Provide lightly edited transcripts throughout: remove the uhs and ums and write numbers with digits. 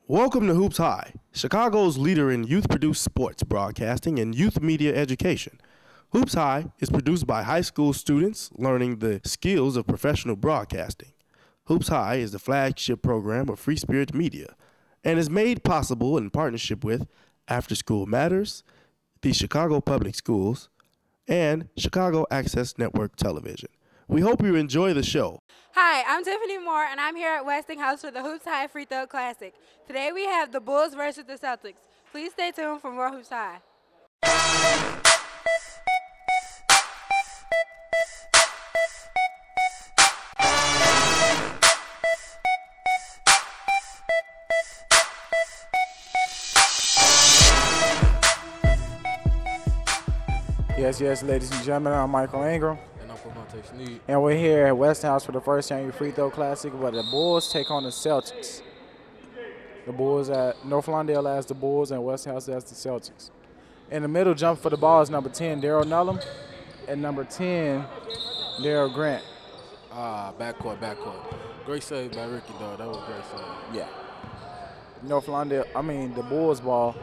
Welcome to Hoops High, Chicago's leader in youth-produced sports broadcasting and youth media education. Hoops High is produced by high school students learning the skills of professional broadcasting. Hoops High is the flagship program of Free Spirit Media and is made possible in partnership with After School Matters, the Chicago Public Schools, and Chicago Access Network Television. We hope you enjoy the show. Hi, I'm Tiffany Moore, and I'm here at Westinghouse for the Hoops High Free Throw Classic. Today we have the Bulls versus the Celtics. Please stay tuned for more Hoops High. Yes, ladies and gentlemen, I'm Michael Ingram. And we're here at Westinghouse for the first annual Free Throw Classic where the Bulls take on the Celtics. The Bulls at North Lawndale as the Bulls and Westinghouse as the Celtics. In the middle jump for the ball is number 10, Daryl Nullum, and number 10, Daryl Grant. Backcourt. Great save by Ricky, though. That was a great save. Yeah. The Bulls ball.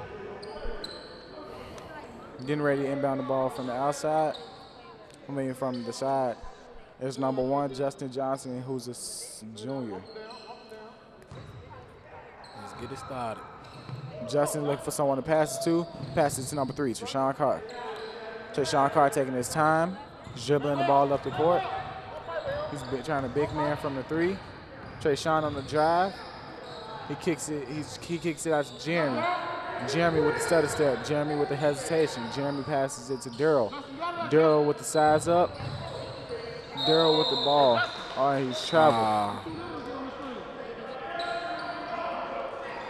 Getting ready to inbound the ball from the outside. From the side. There's number 1, Justin Johnson, who's a junior. Let's get it started. Justin looking for someone to pass it to. Passes to number 3, Treshawn Carr. Treshawn Carr taking his time, dribbling the ball up the court. He's trying to big man from the 3. Treshawn on the drive. He kicks it out to Jeremy. Jeremy with the stutter step. Jeremy with the hesitation. Jeremy passes it to Daryl. Daryl with the size up. Daryl with the ball. Oh, he's traveling.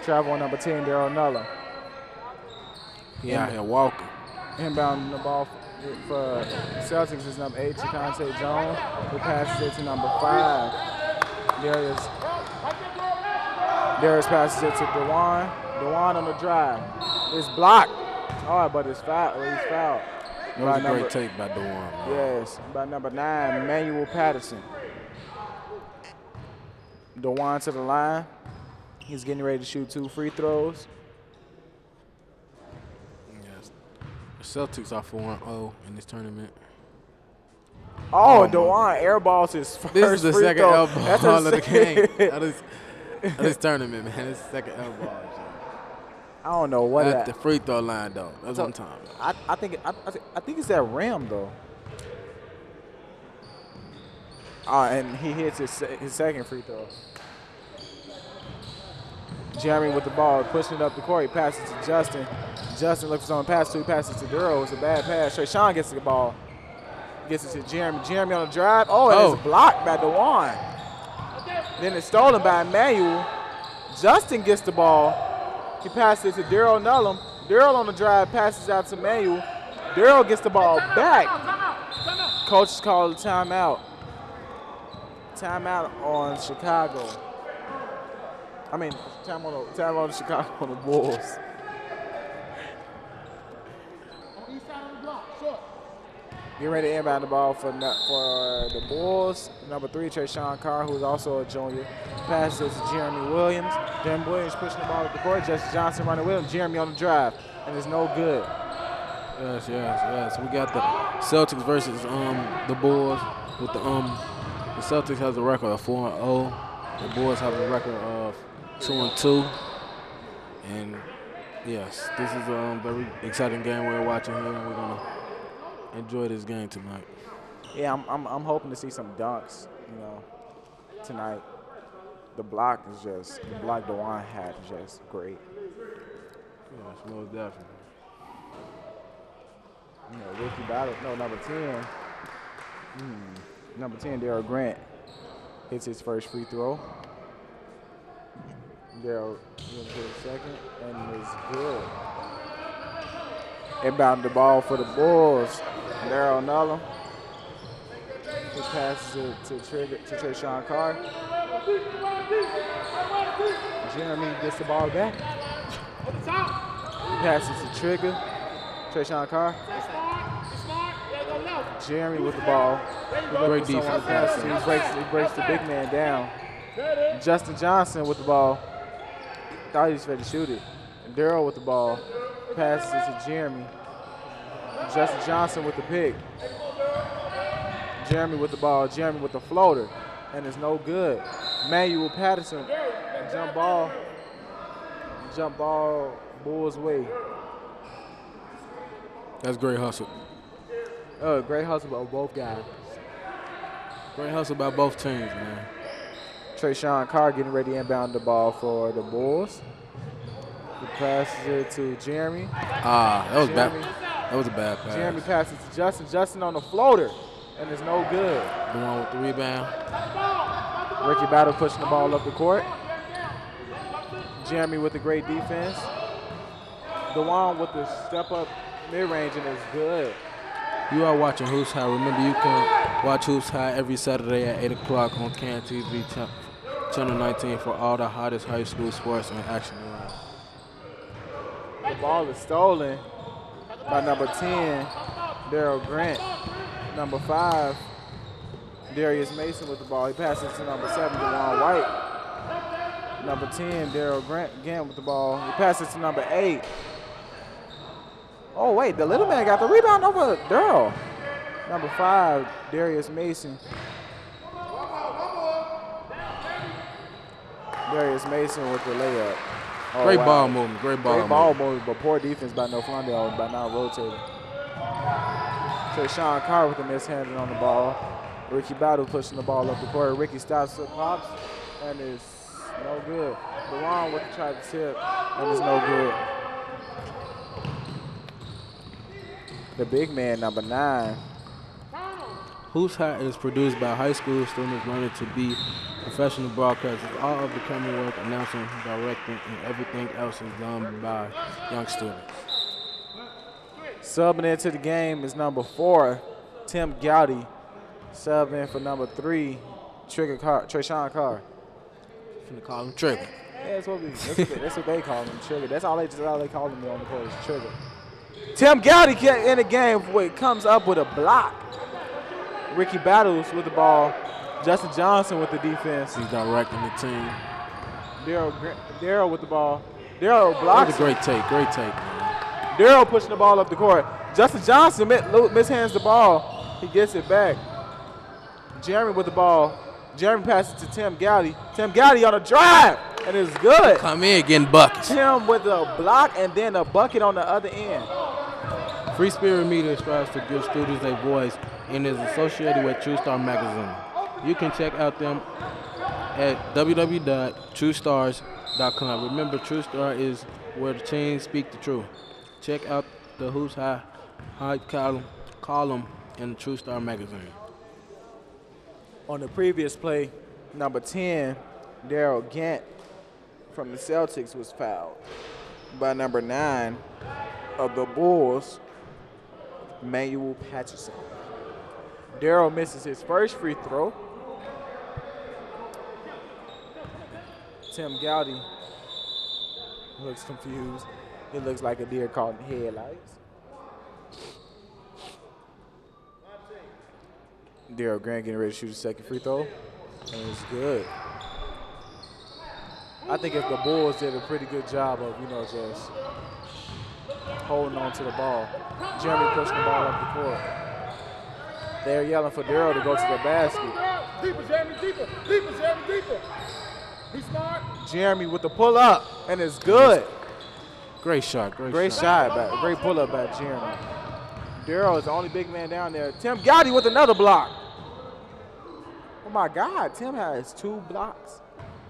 Travel on number 10, Daryl Nullum. Yeah, here walking. Inbound the ball for Celtics is number 8, Chakante Jones, who passes it to number 5. Darius passes it to Dewan. Dewan on the drive. It's blocked. Oh, but it's foul. He's fouled. That was a great take by Dewan. Yes, by number 9, Manuel Patterson. Dewan to the line. He's getting ready to shoot 2 free throws. Yes. The Celtics are 4-0 in this tournament. Oh, Dewan airballs his first free throw. This is the second airball of the game. This tournament, man. This is the second airball. I don't know what at the free throw line, though. That's one time. I think it's that rim, though. And he hits his second free throw. Jeremy with the ball, pushing it up the court. He passes to Justin. Justin looks for someone to pass to. He passes to Daryl. It's a bad pass. Treshawn gets the ball. Gets it to Jeremy. Jeremy on the drive. And it's blocked by Dewan. Then it's stolen by Emmanuel. Justin gets the ball. He passes it to Daryl Nullum. Daryl on the drive passes out to Emmanuel. Daryl gets the ball back. Coach called a timeout. Timeout on Chicago. Time on the Chicago Bulls. Get ready to inbound the ball for the Bulls. Number 3, Treshawn Carr, who is also a junior. Passes it to Jeremy Williams. Jeremy Williams pushing the ball at the court. Justin Johnson running with him. Jeremy on the drive, and it's no good. Yes. We got the Celtics versus the Bulls. With the Celtics has a record of 4-0. The Bulls have a record of 2-2. And yes, this is a very exciting game we're watching here, and we're gonna enjoy this game tonight. Yeah, I'm hoping to see some dunks, tonight. The block Dewan had is just great. Yes, most definitely. Ricky Battle, number 10. Number 10, Daryl Grant hits his first free throw. Daryl hit his second, and it's good. Inbound the ball for the Bulls. Daryl Nullum. He passes it to Treshawn Carr. Jeremy gets the ball back. He passes to Trigger. Treshawn Carr. Jeremy with the ball. Great defense. He breaks the big man down. Justin Johnson with the ball. Thought he was ready to shoot it. And Daryl with the ball. Passes it to Jeremy. Justin Johnson with the pick. Jeremy with the ball. Jeremy with the floater. And it's no good. Manuel Patterson. Jump ball. Jump ball. Bulls way. That's great hustle. Oh, great hustle by both guys. Great hustle by both teams, man. Trayshawn Carr getting ready to inbound the ball for the Bulls. He passes it to Jeremy. That was bad. That was a bad pass. Jeremy passes to Justin. Justin on the floater, and it's no good. The one with the rebound. Ricky Battle pushing the ball up the court. Jeremy with the great defense. The one with the step-up mid-range, and it's good. You are watching Hoops High. Remember, you can watch Hoops High every Saturday at 8 o'clock on CAN TV, Channel 19 for all the hottest high school sports and action around. The ball is stolen by number 10, Daryl Grant. Number 5, Darius Mason with the ball. He passes to number 7, DeJuan White. Number 10, Daryl Grant again with the ball. He passes to number 8. Oh, wait, the little man got the rebound over Daryl. Number 5, Darius Mason. Darius Mason with the layup. Oh, Great wow. ball movement, great ball movement, but poor defense by No Flondale by not rotating. Trayshawn Carr with the mishandling on the ball. Ricky Battle pushing the ball up the court. Ricky stops the pops, and it's no good. DeJuan with the try to tip, and it's no good. The big man, number 9. Hoops High is produced by high school students learning to be professional broadcasters. All of the camera work, announcing, directing, and everything else is done by young students. Subbing into the game is number 4, Tim Gowdy. Subbing for number 3, Trayshawn Carr. Finna call him Trigger. Yeah, that's what they call him, Trigger. That's all they call him on the court is Trigger. Tim Gowdy in the game comes up with a block. Ricky Battles with the ball. Justin Johnson with the defense. He's directing the team. Daryl with the ball. Daryl blocks. That's a great take, man. Daryl pushing the ball up the court. Justin Johnson mishands the ball. He gets it back. Jeremy with the ball. Jeremy passes to Tim Gowdy. Tim Gowdy on a drive, and it's good. Come in getting buckets. Tim with a block and then a bucket on the other end. Free Spirit Media strives to give students a voice and is associated with True Star Magazine. You can check out them at www.truestars.com. Remember, True Star is where the teens speak the truth. Check out the Hoops High column in the True Star Magazine. On the previous play, number 10, Daryl Gant from the Celtics was fouled by number 9 of the Bulls, Manuel Patterson. Daryl misses his first free throw. Tim Gowdy looks confused. He looks like a deer caught in headlights. Daryl Grant getting ready to shoot his second free throw, and it's good. I think if the Bulls did a pretty good job of, just holding on to the ball. Jeremy pushing the ball up the court. They're yelling for Daryl to go to the basket. Deeper, Jeremy, deeper, deeper, Jeremy, deeper. Be smart. Jeremy with the pull up, and it's good. Great shot, Great shot, great pull up by Jeremy. Daryl is the only big man down there. Tim Gowdy with another block. Oh my God, Tim has 2 blocks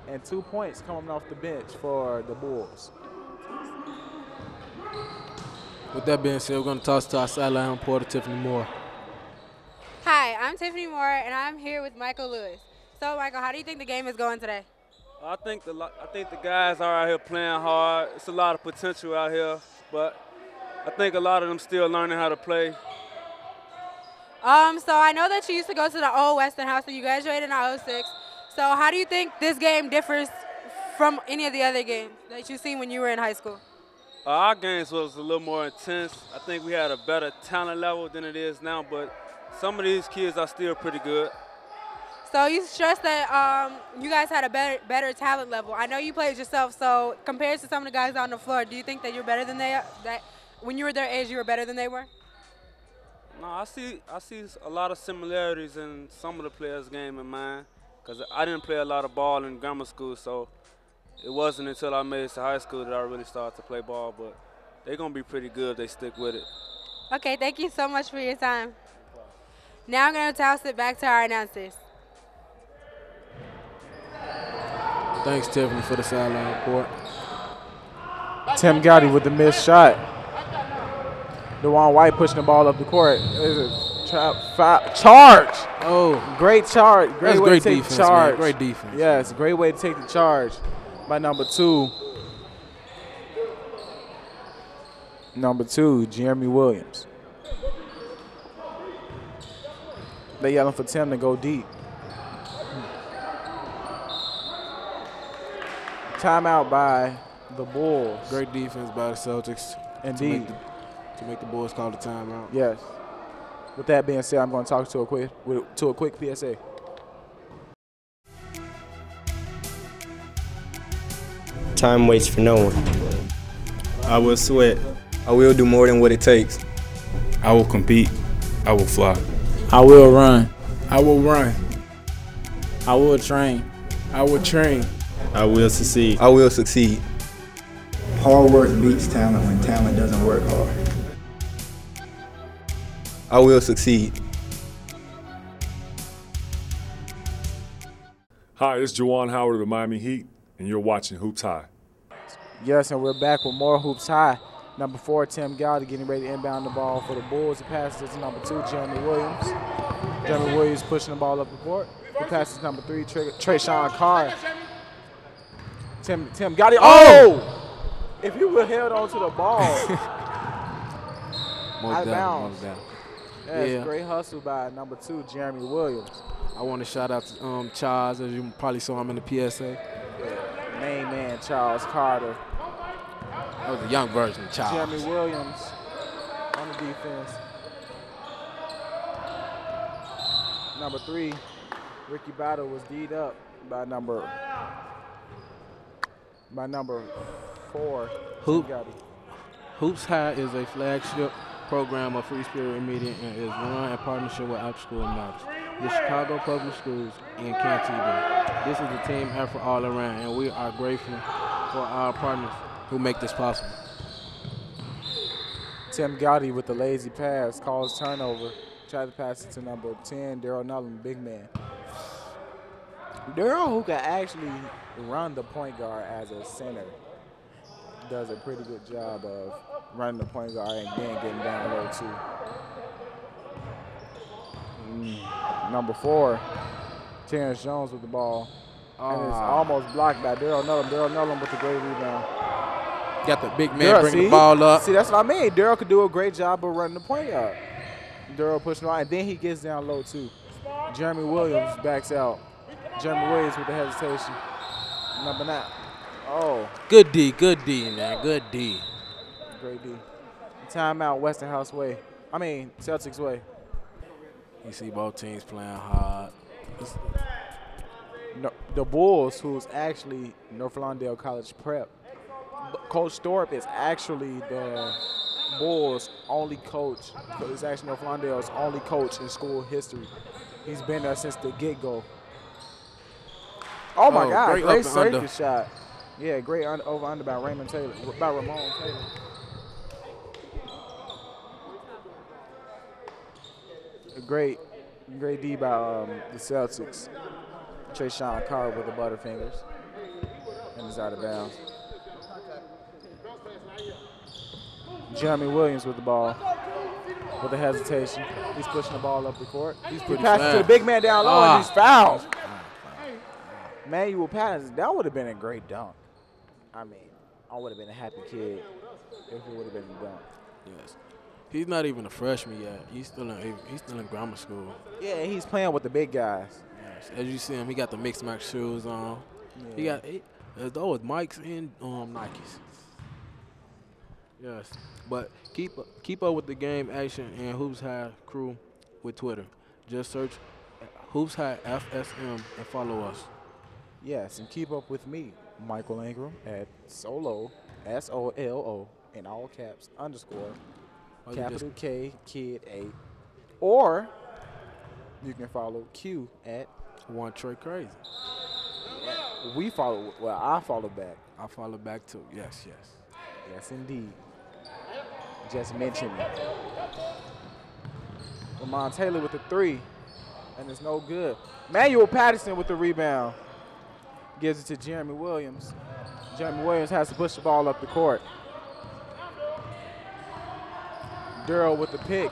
and 2 points coming off the bench for the Bulls. With that being said, we're going to toss to our sideline reporter, Tiffany Moore. Hi, I'm Tiffany Moore, and I'm here with Michael Lewis. So, Michael, how do you think the game is going today? I think the guys are out here playing hard. It's a lot of potential out here, but I think a lot of them still learning how to play. So I know that you used to go to the old Westinghouse, and you graduated in 06. So how do you think this game differs from any of the other games that you've seen when you were in high school? Our games was a little more intense. I think we had a better talent level than it is now, but some of these kids are still pretty good. So you stressed that you guys had a better talent level. I know you played yourself, so compared to some of the guys on the floor, do you think that you're better than that when you were their age, you were better than they were? No, I see a lot of similarities in some of the players' game and mine, because I didn't play a lot of ball in grammar school, so it wasn't until I made it to high school that I really started to play ball. But they're gonna be pretty good if they stick with it. Okay, thank you so much for your time. Now I'm going to toss it back to our announcers. Thanks, Tiffany, for the sideline report. Tim Gowdy with the missed shot. DeJuan White pushing the ball up the court. Charge! Oh, Great charge. Great way great to take defense, the charge. man. Great defense. Yes, great way to take the charge by number two. Number two, Jeremy Williams. They yelling for Tim to go deep. Timeout by the Bulls. Great defense by the Celtics. Indeed. To make the Bulls call the timeout. Yes. With that being said, I'm going to talk to a quick PSA. Time waits for no one. I will sweat. I will do more than what it takes. I will compete. I will fly. I will run. I will run. I will train. I will train. I will succeed. I will succeed. Hard work beats talent when talent doesn't work hard. I will succeed. Hi, it's Juwan Howard of the Miami Heat, and you're watching Hoops High. Yes, and we're back with more Hoops High. Number 4, Tim Gowdy getting ready to inbound the ball for the Bulls. He passes to number 2, Jeremy Williams. Jeremy Williams pushing the ball up the court. He passes to number 3, Trayshawn Carr. Tim Gowdy. Oh! If he would have held on to the ball. Out of bounds. That's great hustle by number 2, Jeremy Williams. I want to shout out to Charles, as you probably saw him in the PSA. Yeah, main man, Charles Carter. That was a young version of Charles. Jeremy Williams on the defense. Number 3, Ricky Battle was D'd up by number 4. Hoops High is a flagship program of Free Spirit Media and is run in partnership with After School Matters, the Chicago Public Schools, and CanTV. This is a team effort all around, and we are grateful for our partners who make this possible. Tim Gowdy with the lazy pass, calls turnover, tried to pass it to number 10, Daryl Nullin, big man. Daryl, who can actually run the point guard as a center, does a pretty good job of running the point guard and then getting down low too. Number 4, Terrence Jones with the ball. And it's almost blocked by Daryl Nullin. Daryl Nullin with a great rebound. Got the big man bring the ball up. See, that's what I mean. Daryl could do a great job of running the point guard. Daryl pushing on, and then he gets down low too. Jeremy Williams backs out. Jeremy Williams with the hesitation. Number 9. Oh. Good D, man. Good D. Great D. Timeout, Westinghouse way. Celtics way. You see both teams playing hard. No, the Bulls, who's actually North Lawndale College Prep. Coach Thorpe is actually the Bulls' only coach. He's actually North Lawndale's only coach in school history. He's been there since the get-go. Oh my God, great circus shot. Yeah, great over-under by Ramon Taylor. A great D by the Celtics. Trayshawn Carr with the Butterfingers. And is out of bounds. Jeremy Williams with the ball. With the hesitation. He's pushing the ball up the court. He passes to the big man down low and he's fouled. Manuel Patterson, that would have been a great dunk. I would have been a happy kid if it would have been a dunk. Yes. He's not even a freshman yet. He's still in grammar school. Yeah, he's playing with the big guys. Yes. As you see him, he got the mixed match shoes on. Yeah. He got those Mikes and Nikes. Yes. But keep up with the game action and Hoops High crew with Twitter. Just search Hoops High FSM and follow us. Yes, and keep up with me, Michael Ingram, at Solo, SOLO, in all caps, _, capital K, Kid 8. Or you can follow Q at One Trey Crazy. We follow, well, I follow back. I follow back too. Yes, yes. Yes, indeed. Just mentioned it. Lamont Taylor with the 3, and it's no good. Manuel Patterson with the rebound. Gives it to Jeremy Williams. Jeremy Williams has to push the ball up the court. Durrell with the pick.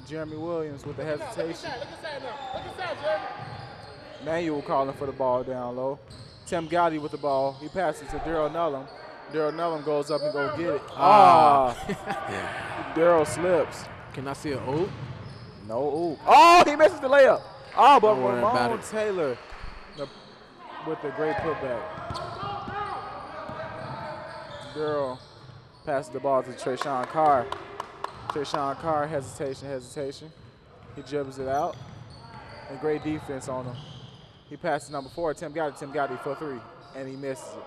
Jeremy Williams with the hesitation. Manuel calling for the ball down low. Tim Gowdy with the ball. He passes to Darrell Nullum. Darrell Nullum goes up and go get it. Darrell slips. Can I see an oop? No oop. Oh, he misses the layup. Oh, but Ramon it. Taylor with a great putback. Darrell passes the ball to Trayshawn Carr. Trayshawn Carr, hesitation. He dribbles it out. And great defense on him. He passes number 4, Tim Gowdy for 3, and he misses it.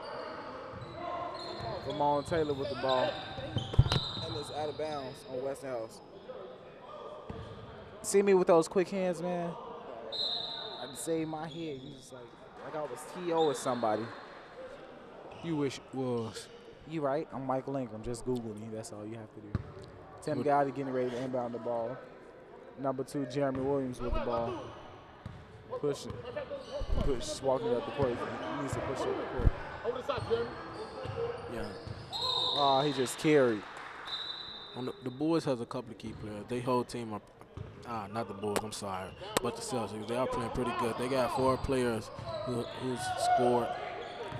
Ramon Taylor with the ball. And it's out of bounds on Westinghouse. See me with those quick hands, man? I just saved my head. You just like I was T.O. or somebody. You wish it was. You right. I'm Michael Ingram. Just Google me. That's all you have to do. Tim Gowdy getting ready to inbound the ball. Number 2, Jeremy Williams with the ball. Pushing. Walking up the court. He needs to push up the court. Over the side, Jeremy. Yeah. Oh, he just carried. The Bulls has a couple of key players. They whole team are, not the Bulls, I'm sorry, but the Celtics. They are playing pretty good. They got 4 players who's scored.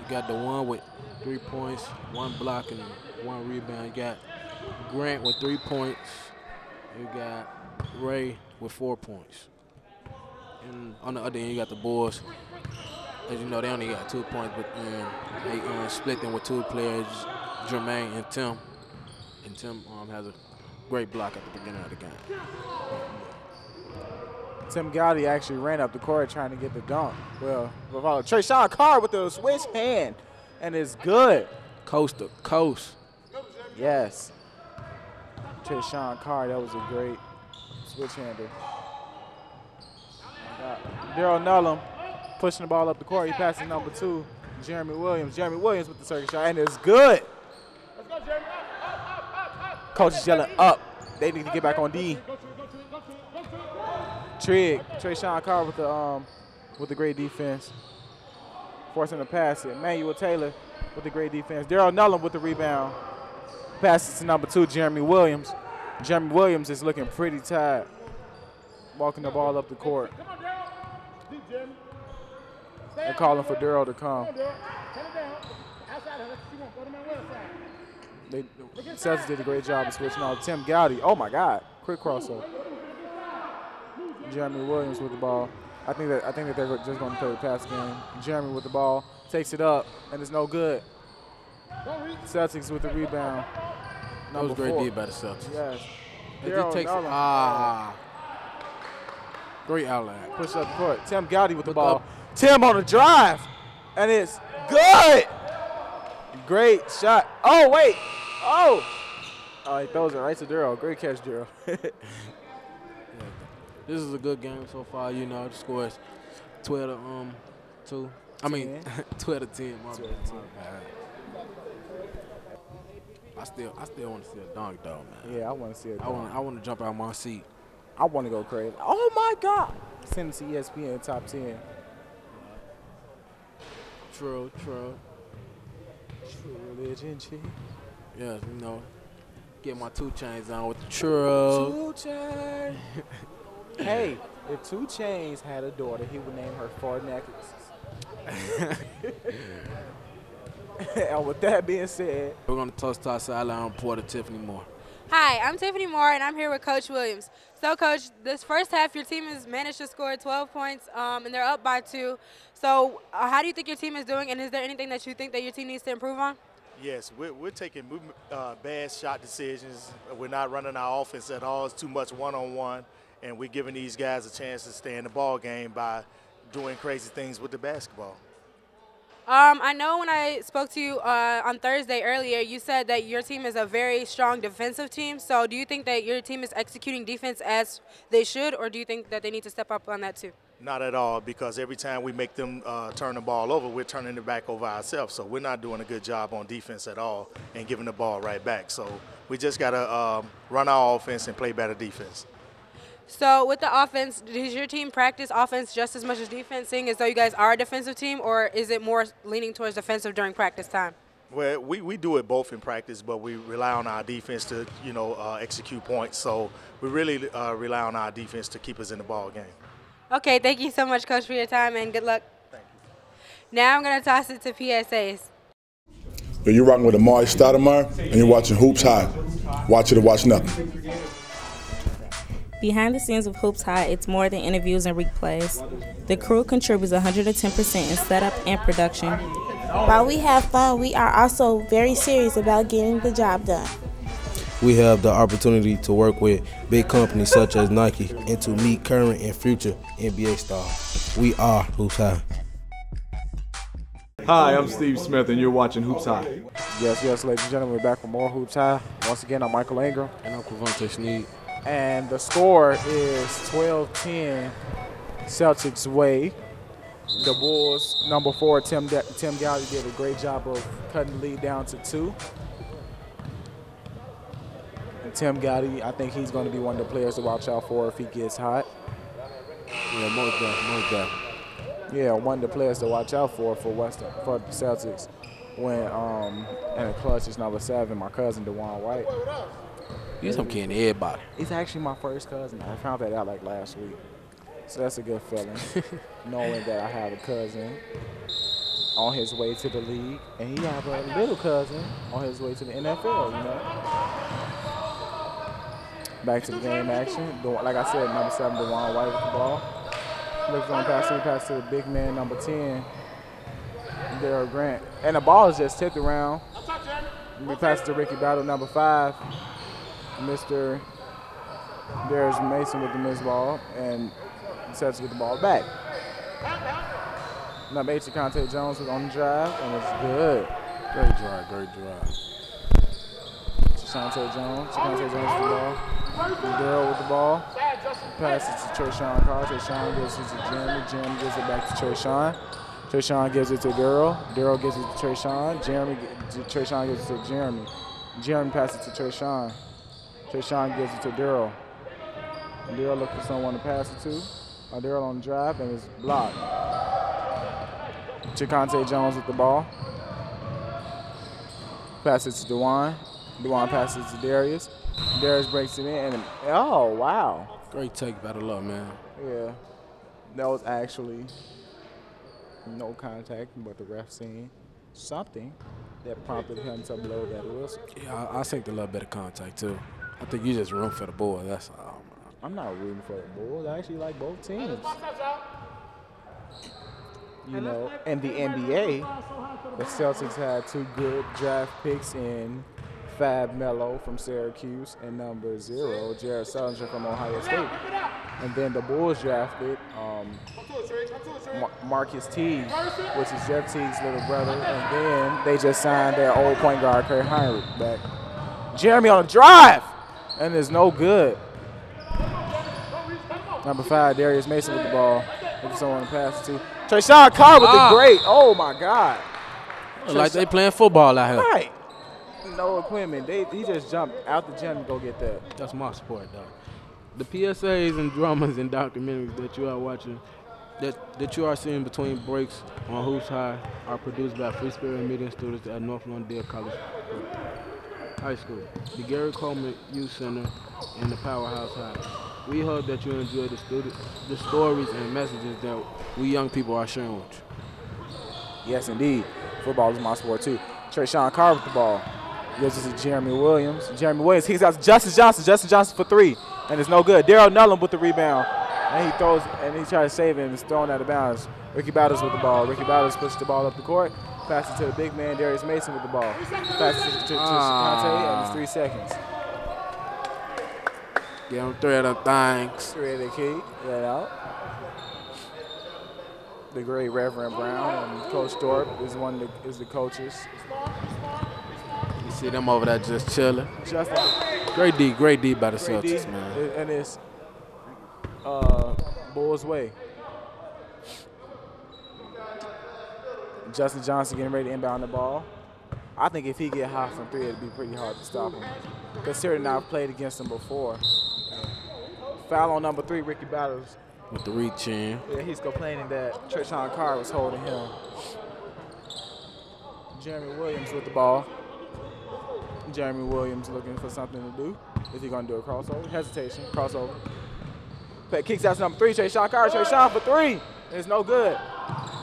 You got the one with 3 points, 1 block, and 1 rebound. You got Grant with 3 points. You got Ray with 4 points. And on the other end, you got the Bulls. As you know, they only got 2 points, but they split them with 2 players, Jermaine and Tim. And Tim has a great block at the beginning of the game. Tim Gowdy actually ran up the court trying to get the dunk. Well, Trayshawn Carr with the switch hand, and it's good. Coast to coast. Yes. Trayshawn Carr, that was a great switch hander. Darrell Nullum pushing the ball up the court. He passes number 2, Jeremy Williams. Jeremy Williams with the circuit shot, and it's good. Let's go, Jeremy. Coach is yelling up. They need to get back on D. Trayshawn Carr with the great defense. Forcing the pass it. Manuel Taylor with the great defense. Darrell Nullum with the rebound. Passes to number 2, Jeremy Williams. Jeremy Williams is looking pretty tired. Walking the ball up the court. They're calling for Darrell to come. The Celtics did a great job of switching out. Tim Gowdy, oh my God, quick crossover. Jeremy Williams with the ball. I think that they're just going to play the pass game. Jeremy with the ball, takes it up, and it's no good. Celtics with the rebound. That was a great deal by the Celtics. Yes. He takes great outlet. Push up the court. Tim Gowdy with the ball. Tim on the drive, and it's good. Great shot. Oh, wait. Oh, he throws it right to Darrell. Great catch, Darrell. This is a good game so far. You know, the score is 12 to 2. I mean, 12 to 10. My bad. I still want to see a dunk, though, man. Yeah, I want to see it. I want to jump out of my seat. I want to go crazy. Oh my God! Send it to ESPN top 10. True. True religion, chick. Yes, you know, get my 2 Chainz on with the true. 2 Chainz. Hey, if 2 Chainz had a daughter, he would name her 4 necklaces. And with that being said, we're going to toss to our sideline reporter Tiffany Moore. Hi, I'm Tiffany Moore, and I'm here with Coach Williams. So, Coach, this first half, your team has managed to score 12 points, and they're up by 2. So, how do you think your team is doing, and is there anything that you think that your team needs to improve on? Yes, we're taking bad shot decisions. We're not running our offense at all. It's too much one-on-one. and we're giving these guys a chance to stay in the ball game by doing crazy things with the basketball. I know when I spoke to you on Thursday earlier, you said that your team is a very strong defensive team. So do you think that your team is executing defense as they should, or do you think that they need to step up on that too? Not at all, because every time we make them turn the ball over, we're turning it back over ourselves. So we're not doing a good job on defense at all and giving the ball right back. So we just got to run our offense and play better defense. So with the offense, does your team practice offense just as much as defense, seeing as though you guys are a defensive team, or is it more leaning towards defensive during practice time? Well, we do it both in practice, but we rely on our defense to, execute points. So we really rely on our defense to keep us in the ball game. Okay, thank you so much, Coach, for your time, and good luck. Thank you. Now I'm going to toss it to PSAs. You're rocking with Amari Stoudemire, and you're watching Hoops High. Watch it or watch nothing. Behind the scenes of Hoops High, it's more than interviews and replays. The crew contributes 110% in setup and production. While we have fun, we are also very serious about getting the job done. We have the opportunity to work with big companies such as Nike and to meet current and future NBA stars. We are Hoops High. Hi, I'm Steve Smith, and you're watching Hoops High. Yes, ladies and gentlemen, we're back with more Hoops High. Once again, I'm Michael Ingram. And I'm Cavante Sneed. And the score is 12-10 Celtics way. The Bulls, number 4, Tim Galley did a great job of cutting the lead down to 2. And Tim Galley, I think he's going to be one of the players to watch out for if he gets hot. Yeah, most definitely. Yeah, one of the players to watch out for the Celtics when in the clutch is number 7, my cousin DeJuan White. He's some kid everybody. He's actually my first cousin. I found that out like last week. So that's a good feeling, knowing that I have a cousin on his way to the league, and he have a little cousin on his way to the NFL, Back to the game action. Like I said, number 7, DeJuan White with the ball. Looks on pass to the big man, number 10, Daryl Grant. And the ball is just tipped around. We pass it to Ricky Battle, number 5. Mr. Darius Mason with the missed ball, and the Celtics get the ball back. Number 8, Chakante Jones was on the drive, and it's good. Great drive. Chakante Jones with the ball. Daryl with the ball. Passes to Treshawn Carr. Treshawn gives it to Jeremy. Jeremy gives it back to Treshawn. Treshawn gives it to Daryl. Daryl gives it to Treshawn. Treshawn gives it to Jeremy. Jeremy passes to Treshawn. Treshawn gives it to Daryl. Daryl looks for someone to pass it to. Daryl on the drive, and it's blocked. Chakante Jones with the ball. Passes to DeJuan. DeJuan passes to Darius. Darius breaks it in, and oh, wow. Great take by the law, man. Yeah. That was actually no contact, but the ref seen something that prompted him to blow that whistle. Yeah, I think a little bit of contact, too. I think you just root for the Bulls, that's all. I'm not rooting for the Bulls. I actually like both teams. In the NBA, the Celtics had 2 good draft picks in Fab Melo from Syracuse and number 0, Jared Sullinger from Ohio State. And then the Bulls drafted Marcus Teague, which is Jeff Teague's little brother. And then they just signed their old point guard, Kurt Heinrich, back. Jeremy on a drive, and it's no good. Number 5, Darius Mason with the ball. Looking for someone to pass it to. Treshawn Carr with the great. Oh, my God. Like they playing football out here. Right. No equipment. He just jumped out the gym to go get that. That's my sport, dog. The PSAs and dramas and documentaries that you are watching, that you are seeing between breaks on Hoops High, are produced by Free Spirit Media students at North Lawndale College High School, the Gary Coleman Youth Center, and the Powerhouse High. We hope that you enjoy the stories and messages that we young people are sharing with you. Yes, indeed. Football is my sport, too. Treshawn Carr with the ball. Gives it to Jeremy Williams. Jeremy Williams, he's out to Justin Johnson. Justin Johnson for 3, and it's no good. Daryl Nullum with the rebound. And he throws, and he tries to save it, and it's thrown out of bounds. Ricky Battles with the ball. Ricky Battles pushes the ball up the court. Passes to the big man, Darius Mason with the ball. Passes to Chakante, and it's 3 seconds. Get him 3 of them things. 3 of the key. Let out. The great Reverend Brown and Coach Thorpe is the coaches. You see them over there just chilling. Great D by the Celtics, man. And it's Bulls way. Justin Johnson getting ready to inbound the ball. I think if he get hot from 3, it'd be pretty hard to stop him. Considering I've played against him before. Foul on number 3, Ricky Battles. With the reach in. Yeah, he's complaining that Treshawn Carr was holding him. Jeremy Williams with the ball. Jeremy Williams looking for something to do. Is he going to do a crossover? Hesitation, crossover. Kicks out to number 3, Treshawn Carr. Treshawn for 3. It's no good.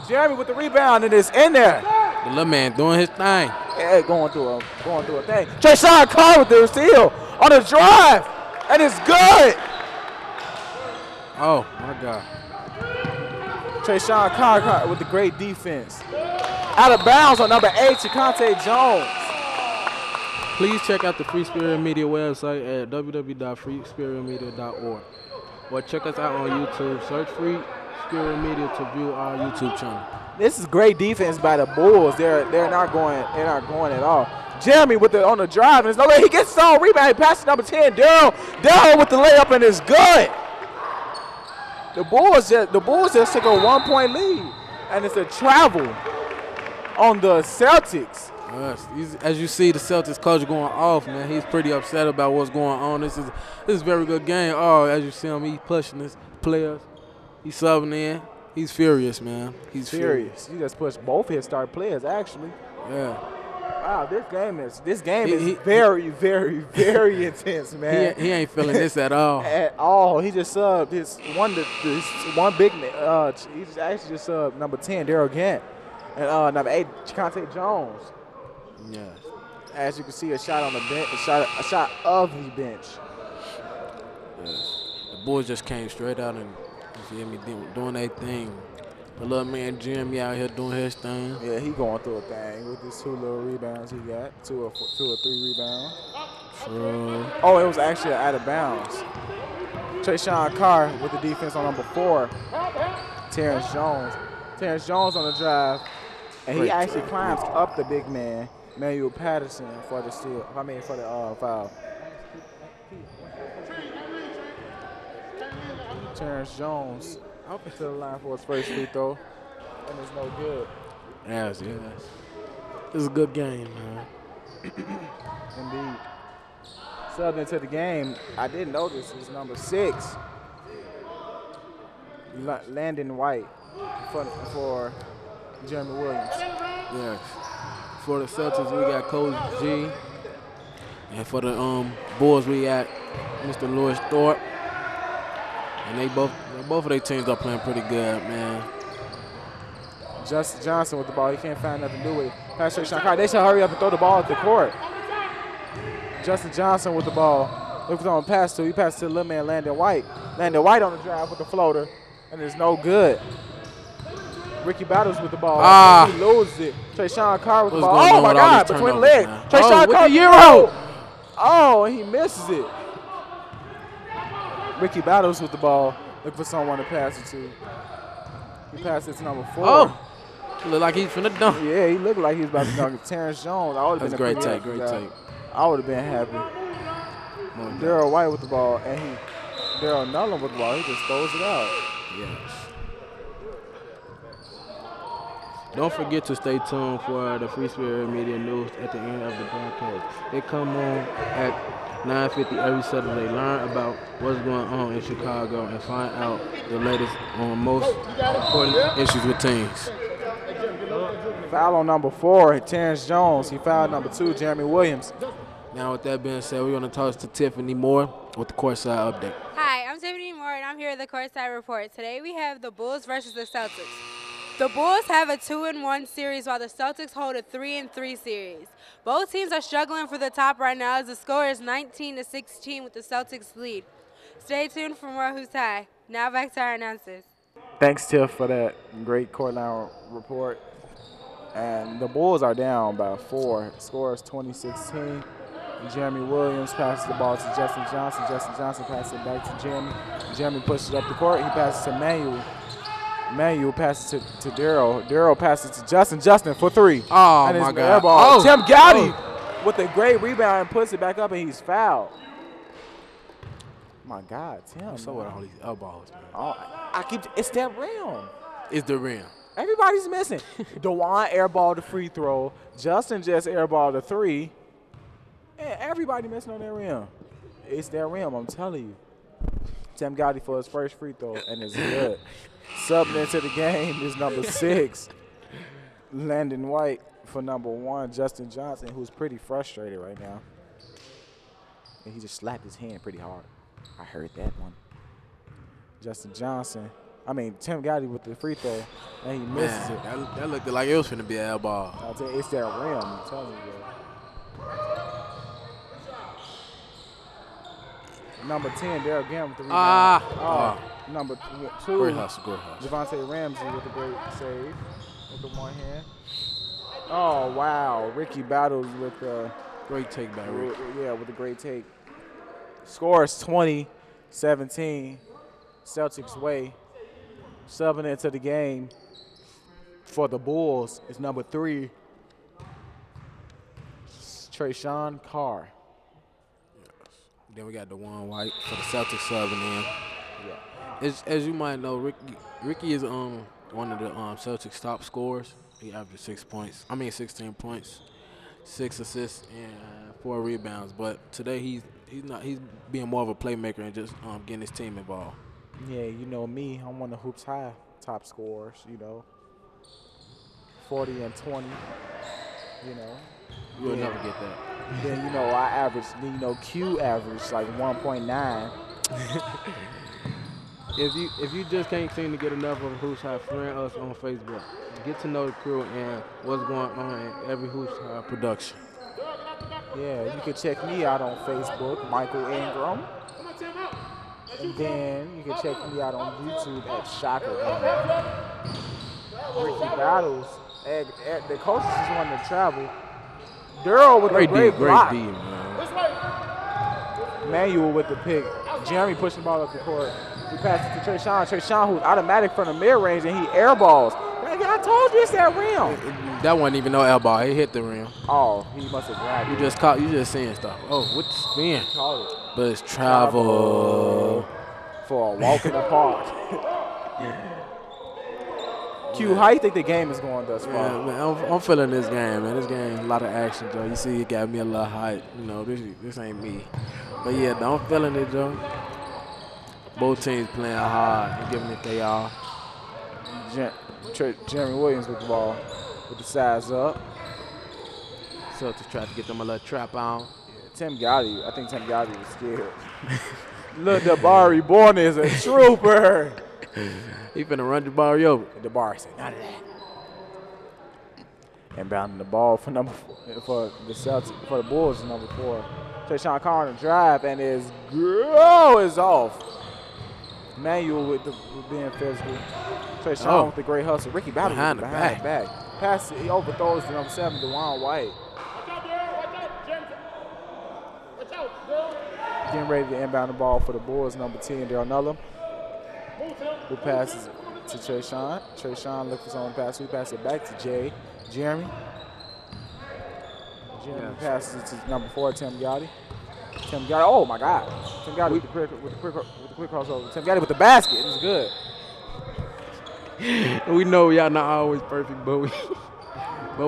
Jeremy with the rebound, and it's in there. The little man doing his thing. Yeah, going through a thing. Treshawn Carr with the steal on the drive, and it's good. Oh, my God. Treshawn Carr with the great defense. Out of bounds on number 8, Chakante Jones. Please check out the Free Spirit Media website at www.freespiritmedia.org. Or check us out on YouTube. Search Free Spirit Media to view our YouTube channel. This is great defense by the Bulls. They're not going at all. Jeremy on the drive, and there's no way he gets his own rebound. He passes number 10, Daryl. Daryl with the layup, and it's good. The Bulls just took a 1-point lead, and it's a travel on the Celtics. Yes, as you see, the Celtics coach going off, man. He's pretty upset about what's going on. This is a very good game. Oh, as you see him, he's pushing his players. He's subbing in. He's furious, man. He's furious. He just pushed both his star players, actually. Yeah. Wow, this game is very, very, very intense, man. He ain't feeling this at all. At all. He just subbed his one big man. He actually just subbed number 10, Daryl Gant, and number 8, Chakante Jones. Yeah. As you can see, a shot on the bench, a shot of the bench. Yeah. The boys just came straight out and, you feel me, doing their thing. The little man Jimmy out here doing his thing. Yeah, he going through a thing with his 2 little rebounds he got, 2 or 3 rebounds. True. Oh, it was actually out of bounds. Treshawn Carr with the defense on number 4. Terrence Jones. Terrence Jones on the drive, and he actually climbs up the big man, Manuel Patterson, for the steal. For the foul. Terrence Jones up to the line for his first free throw, and it's no good. Yes. This is a good game, man. Indeed. Subbed into the game, I didn't notice, is number 6, Landon White for Jeremy Williams. Yes. For the Celtics, we got Coach G, and for the Bulls, we got Mr. Lewis Thorpe. And both of their teams are playing pretty good, man. Justin Johnson with the ball. He can't find nothing to do with it. Pass to Treshawn Carr. They should hurry up and throw the ball at the court. Justin Johnson with the ball. Look for someone to pass to. He passed to the little man, Landon White. Landon White on the drive with the floater, and it's no good. Ricky Battles with the ball. He loses it. Treshawn Carr with the ball. Oh, my God, between the legs. Treshawn Carr. With the Euro. Oh, and he misses it. Ricky Battles with the ball. Look for someone to pass it to. He passed it to number 4. Oh, look like he's finna dunk. Yeah, he looked like he was about to dunk. Terrence Jones. That's great take. I would have been happy. Daryl White with the ball, and Daryl Nolan with the ball. He just throws it out. Yes. Don't forget to stay tuned for the Free Spirit Media News at the end of the broadcast. They come on at 9:50 every Saturday. Learn about what's going on in Chicago and find out the latest on most important issues with teams. Foul on number 4, Terrence Jones. He fouled number 2, Jeremy Williams. Now, with that being said, we're going to talk to Tiffany Moore with the courtside update. Hi, I'm Tiffany Moore, and I'm here with the courtside report. Today we have the Bulls versus the Celtics. The Bulls have a 2-1 series while the Celtics hold a 3-3 series. Both teams are struggling for the top right now as the score is 19-16 with the Celtics lead. Stay tuned for more Who's High. Now back to our announcers. Thanks, Tiff, for that great courtline report. And the Bulls are down by 4. Score is 20-16. Jeremy Williams passes the ball to Justin Johnson. Justin Johnson passes it back to Jeremy. Jeremy pushes up the court. He passes to Manuel. Manuel passes to Daryl. Daryl passes to Justin. Justin for three. Oh, and my his God. Airball. Oh. Tim Gowdy with a great rebound and puts it back up, and he's fouled. My God, Tim. What's up with all these elbows, man? Oh, it's that rim. It's the rim. Everybody's missing. DeJuan airballed the free throw. Justin just airballed the three. And everybody missing on that rim. It's that rim, I'm telling you. Tim Gowdy for his first free throw, and it's good. Subbing into the game is number 6. Landon White for number 1. Justin Johnson, who's pretty frustrated right now. And he just slapped his hand pretty hard. I heard that one. Tim Gowdy with the free throw, and he misses it. That looked like it was finna be an air ball. I'll tell you, it's that rim, I'm telling you, bro. Number 10, Daryl Gam with the rebound. Number 2, Great hustle. Javonte Ramsey with a great save with the one hand. Oh, wow. Ricky Battles with a great take by Ricky. Yeah, with a great take. Scores 20-17. Celtics way. Subbing into the game for the Bulls is number 3, Trayshawn Carr. Then we got DeJuan White for the Celtics subbing in. Yeah. As you might know, Ricky is one of the Celtics top scorers. He averaged 16 points, 6 assists, and 4 rebounds. But today he's being more of a playmaker and just getting his team involved. Yeah, you know me. I'm one of Hoops High top scorers. 40 and 20. You'll never get that. Then I average. Q averaged like 1.9. If you just can't seem to get enough of Hoops High, friend us on Facebook. Get to know the crew and what's going on in every Hoops High production. Yeah, you can check me out on Facebook, Michael Ingram. And then you can check me out on YouTube at Shocker. Ricky Battles. The coaches just wanted to travel. Daryl with a great block. Great D, man. Manuel with the pick. Jeremy pushing the ball up the court. He passes to Trayshawn. Trayshawn, who's automatic from the mid-range, and he airballs. I told you it's that rim. That wasn't even no air ball. He hit the rim. Oh, he must have grabbed it. You just saying stuff. Oh, with the spin. But it's travel for a walk in the park. Q, how you think the game is going thus far? Yeah, man, I'm feeling this game, man. This game, a lot of action, Joe. You see, it got me a little hype. This ain't me. But yeah, I'm feeling it, Joe. Both teams playing hard and giving it they all. Jeremy Williams with the ball, with the size up. Celtics tried to get them a little trap on. Yeah, Tim Gowdy, I think Tim Gowdy was scared. Look, Dabari Born is a trooper. He finna run Dabari over. Dabari said, none of that. Inbounding the ball for the Celtics, for the Bulls is number 4. Trayshawn Carr on the drive, and is off. Manuel with being physical. Trayshawn with the great hustle. Ricky Battle behind the back. Pass, he overthrows the number 7, DeJuan White. Getting ready to inbound the ball for the Bulls, number 10, Daryl Nullum, who passes to Trayshawn. Trayshawn looks for someone to pass. We pass it back to Jeremy. Jeremy passes it to number 4, Tim Gowdy. Oh my God! Tim Gowdy with the quick crossover. Tim Gowdy with the basket. It was good. We know y'all not always perfect, but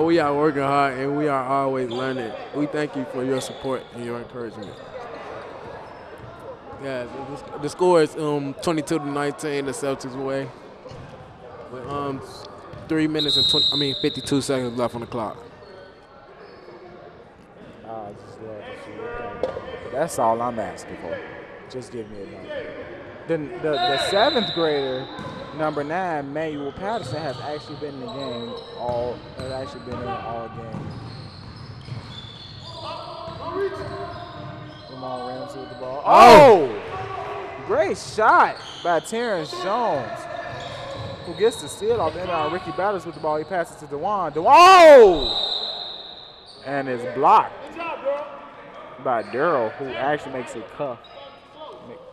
we are working hard and we are always learning. We thank you for your support and your encouragement. Yeah, the score is 22-19, the Celtics way. With 3 minutes and 52 seconds left on the clock. I just love to see it. That's all I'm asking for. Just give me a number. Then the 7th grader, number 9, Manuel Patterson, has actually been in the game all game. Jamal Ramsey with the ball. Oh! Great shot by Terrence Jones, who gets the steal off the inbound. Ricky Battles with the ball. He passes to DeJuan. And it's blocked. by Daryl, who actually makes it cuff.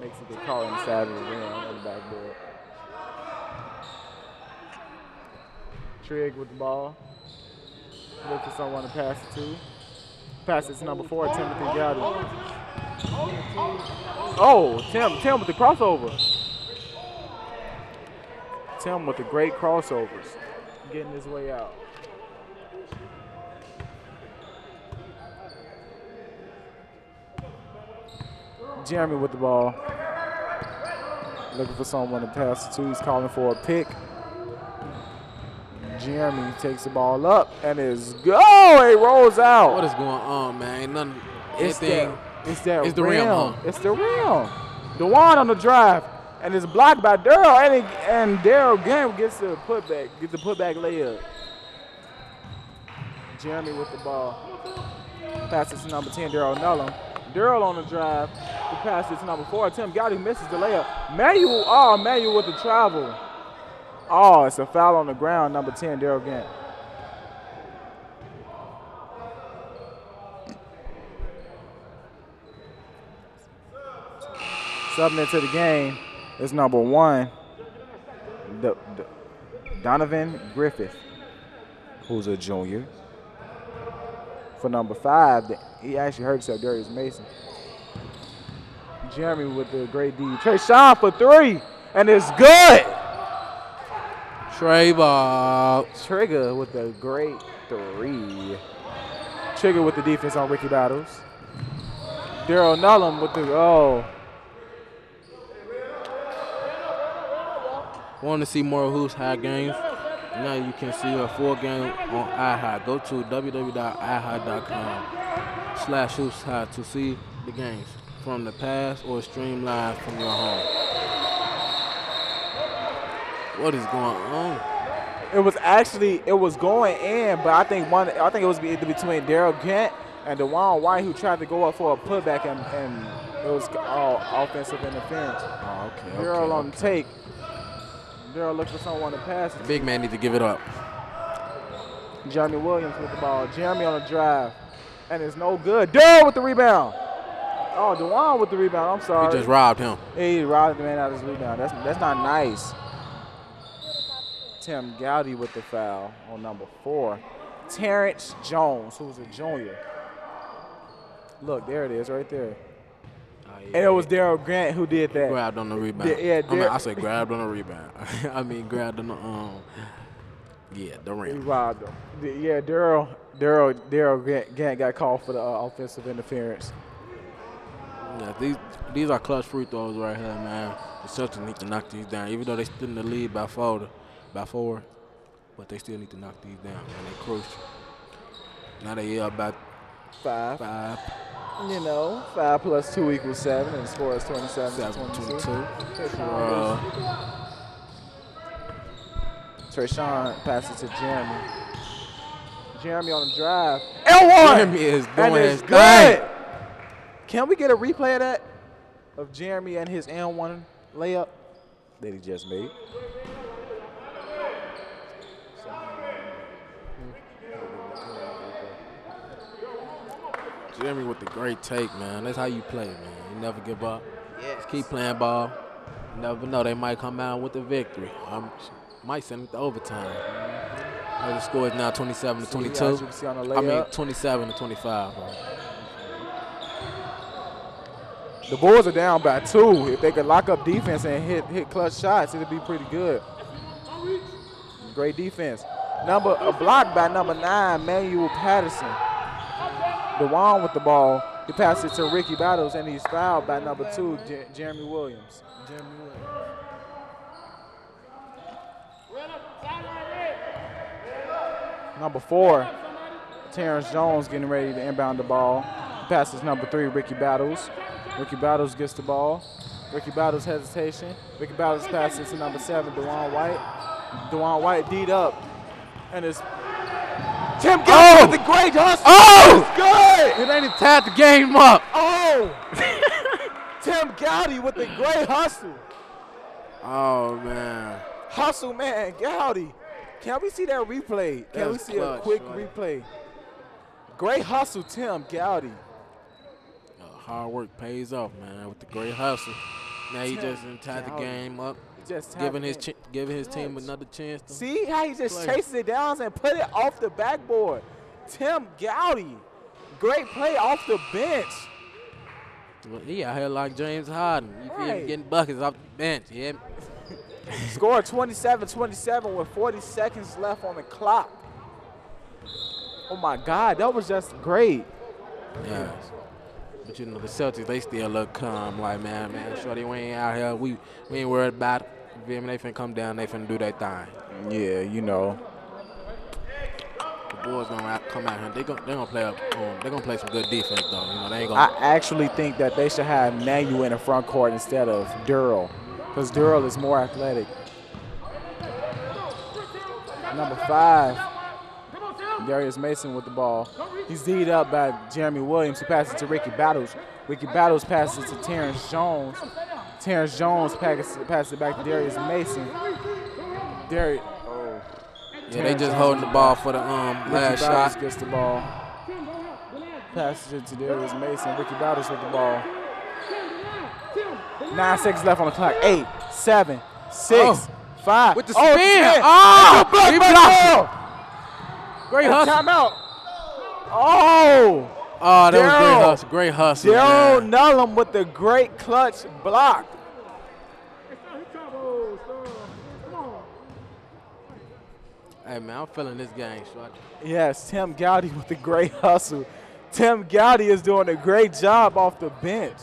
Makes it get caught on the side of the rim on the backboard. Trigg with the ball. Look for someone to pass it to. Pass it to number 4, Timothy Gowdy. Oh, Tim with the crossover. Tim with the great crossovers. Getting his way out. Jeremy with the ball. Looking for someone to pass it to. He's calling for a pick. Jeremy takes the ball up and is go. It rolls out. What is going on, man? Ain't nothing. It's It's the rim, huh? It's the rim. DeJuan on the drive and it's blocked by Daryl, and Daryl again gets the putback layup. Jeremy with the ball. Passes to number 10, Daryl Nullum. Daryl on the drive. He passes to number 4. Tim Gowdy misses the layup. Manuel with the travel. Oh, it's a foul on the ground. Number 10, Daryl Gant. Subbing into the game is number 1, Donovan Griffith, who's a junior. For number 5, he actually hurt himself, Darius Mason. Jeremy with the great D. Trayshawn for 3, and it's good. Trigger with the great 3. Trigger with the defense on Ricky Battles. Daryl Nullum with the Want to see more Hoops High games? Now you can see a full game on iHigh. Go to www.ihigh.com/hoopshigh to see the games from the past or stream live from your home. What is going on? It was going in, but I think it was either between Daryl Gant and DeJuan White, who tried to go up for a putback, and it was all offensive interference. Oh, okay. Daryl on the take. Daryl looks for someone to pass it. The big man need to give it up. Jeremy Williams with the ball. Jeremy on the drive, and it's no good. Daryl with the rebound. Oh, DeJuan with the rebound. I'm sorry. He just robbed him. He robbed the man out of his rebound. That's not nice. Tim Gowdy with the foul on number 4. Terrence Jones, who's a junior. Look, there it is right there. And it was Daryl Grant who did that. Grabbed on the rebound. I said grabbed on the rebound. I mean grabbed on the the rim. He robbed him. Yeah, Daryl Grant got called for the offensive interference. Yeah, these are clutch free throws right here, man. The Celtics need to knock these down, even though they still in the lead by four, but they still need to knock these down, man. They're crucial. Now they up by 5. 5 plus 2 equals 7, and the score is 27-22. Trayshawn passes to Jeremy. Jeremy on the drive. L1! Jeremy is doing his good. thing. Can we get a replay of that? Of Jeremy and his N1 layup that he just made? Jeremy with the great take, man. That's how you play, man. You never give up. Just keep playing ball. You never know. They might come out with the victory. Might send it to overtime. The score is now 27-22. I mean 27-25. The Bulls are down by 2. If they could lock up defense and hit clutch shots, it'd be pretty good. Great defense. A block by number 9, Manuel Patterson. DeJuan with the ball. He passes it to Ricky Battles, and he's fouled by number 2, Jeremy Williams. Number 4, Terrence Jones getting ready to inbound the ball. He passes number 3, Ricky Battles. Ricky Battles gets the ball. Ricky Battles hesitation. Ricky Battles passes to number 7, DeJuan White. DeJuan White D'd up, and it's Tim Gowdy with the great hustle. Oh! Good! It ain't tied the game up. Oh! Tim Gowdy with the great hustle. Oh, man. Hustle, man. Gowdy. Can we see that replay? Can we see a quick replay? Great hustle, Tim Gowdy. hard work pays off, man, with the great hustle. Now he just tied the game up, giving his team another chance to See how he just play. chases it down and put it off the backboard. Tim Gowdy, great play off the bench. He out here like James Harden. You feel me? Getting buckets off the bench. Yeah. Scored 27-27 with 40 seconds left on the clock. Oh my God, that was just great. Yeah. But you know, the Celtics, they still look calm. Like, man, shorty, we ain't out here. We ain't worried about it. You feel me? They finna come down. They finna do their thing. Yeah, you know. The boys gonna come out here. They gonna play up. They gonna play some good defense though. You know, they ain't gonna. I actually think that they should have Manuel in the front court instead of Durrell, because Durrell is more athletic. Number 5, Darius Mason with the ball. He's D'd up by Jeremy Williams, who passes to Ricky Battles. Ricky Battles passes to Terrence Jones. Terrence Jones passes it back to Darius Mason. Yeah, they just holding the ball for the last shot. Gets the ball. Passes it to Darius Mason. Ricky Battles with the ball. 9 seconds left on the clock. 8, 7, 6, 5. With the spin. He blocked. Great hustle. Timeout. Oh, that was great hustle. Great hustle. Darryl Nullum with the great clutch block. Hey, man, I'm feeling this game, short. Yes, Tim Gowdy with the great hustle. Tim Gowdy is doing a great job off the bench.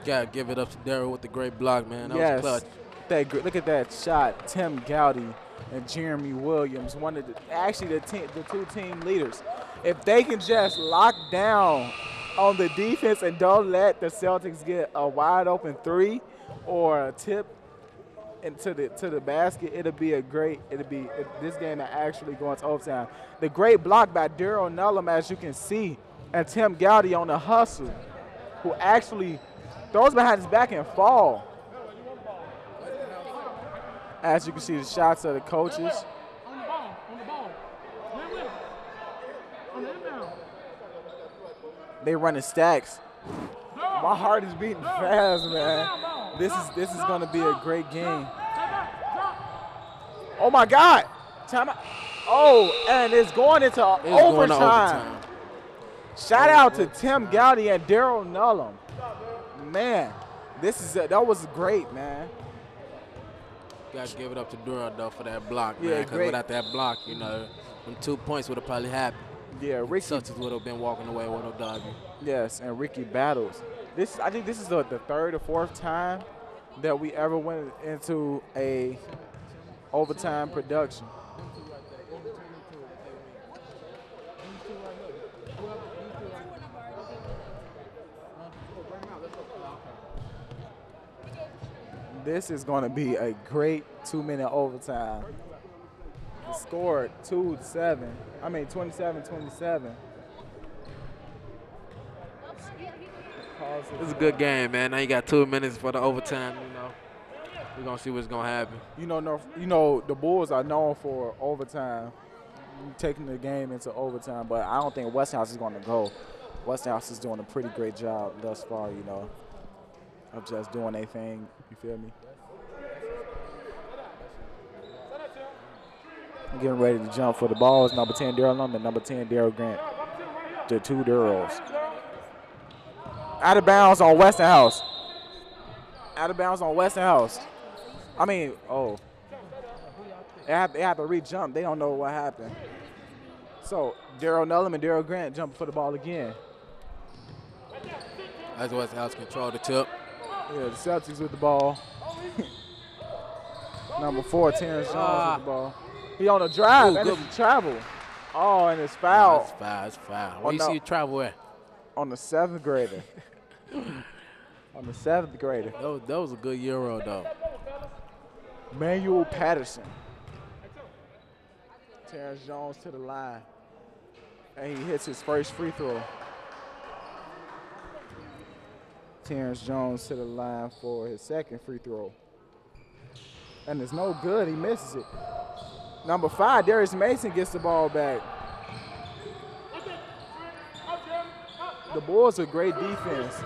Gotta give it up to Darryl with the great block, man. That was clutch. Look at that shot. Tim Gowdy and Jeremy Williams, the two team leaders. If they can just lock down on the defense and don't let the Celtics get a wide open 3 or a tip into the basket, this game is actually going to overtime. The great block by Darryl Nullum, as you can see, and Tim Gowdy on the hustle, who actually throws behind his back and fall. As you can see, the shots of the coaches. They running stacks. My heart is beating fast, man. This is going to be a great game. Oh my God! Timeout. Oh, and it's going into overtime. Shout out to Tim Gowdy and Darryl Nullum. Man, that was great, man. Got to give it up to Durrell, though, for that block, Yeah, man. Because great. without that block, you know, them 2 points would have probably happened. Yeah, Ricky. Celtics would have been walking away with a W. Yes, and Ricky Battles. I think this is the 3rd or 4th time that we ever went into a overtime production. This is going to be a great 2-minute overtime. It scored 27-27. It's a good game, man. Now you got 2 minutes for the overtime, you know. We're going to see what's going to happen. You know, the Bulls are known for overtime, taking the game into overtime, but I don't think Westinghouse is going to go. Westinghouse is doing a pretty great job thus far, you know, of just doing their thing. You feel me? Getting ready to jump for the balls. Number 10, Darryl Nullum, and number 10, Darryl Grant. The 2 Durrells. Out of bounds on Westinghouse. Out of bounds on Westinghouse. They have to re-jump. They don't know what happened. So Darryl Nullum and Darryl Grant jumping for the ball again. As Westinghouse control the tip. Yeah, the Celtics with the ball. Number 4, Terrence Jones with the ball. He on a drive, and it's a travel. Oh, and it's foul. It's foul. Where you see you travel at? On the 7th grader. On the 7th grader. That was a good Euro, though. Manuel Patterson. Terrence Jones to the line. And he hits his first free throw. Terrence Jones to the line for his second free throw. And it's no good. He misses it. Number 5, Darius Mason gets the ball back. The Bulls with great defense.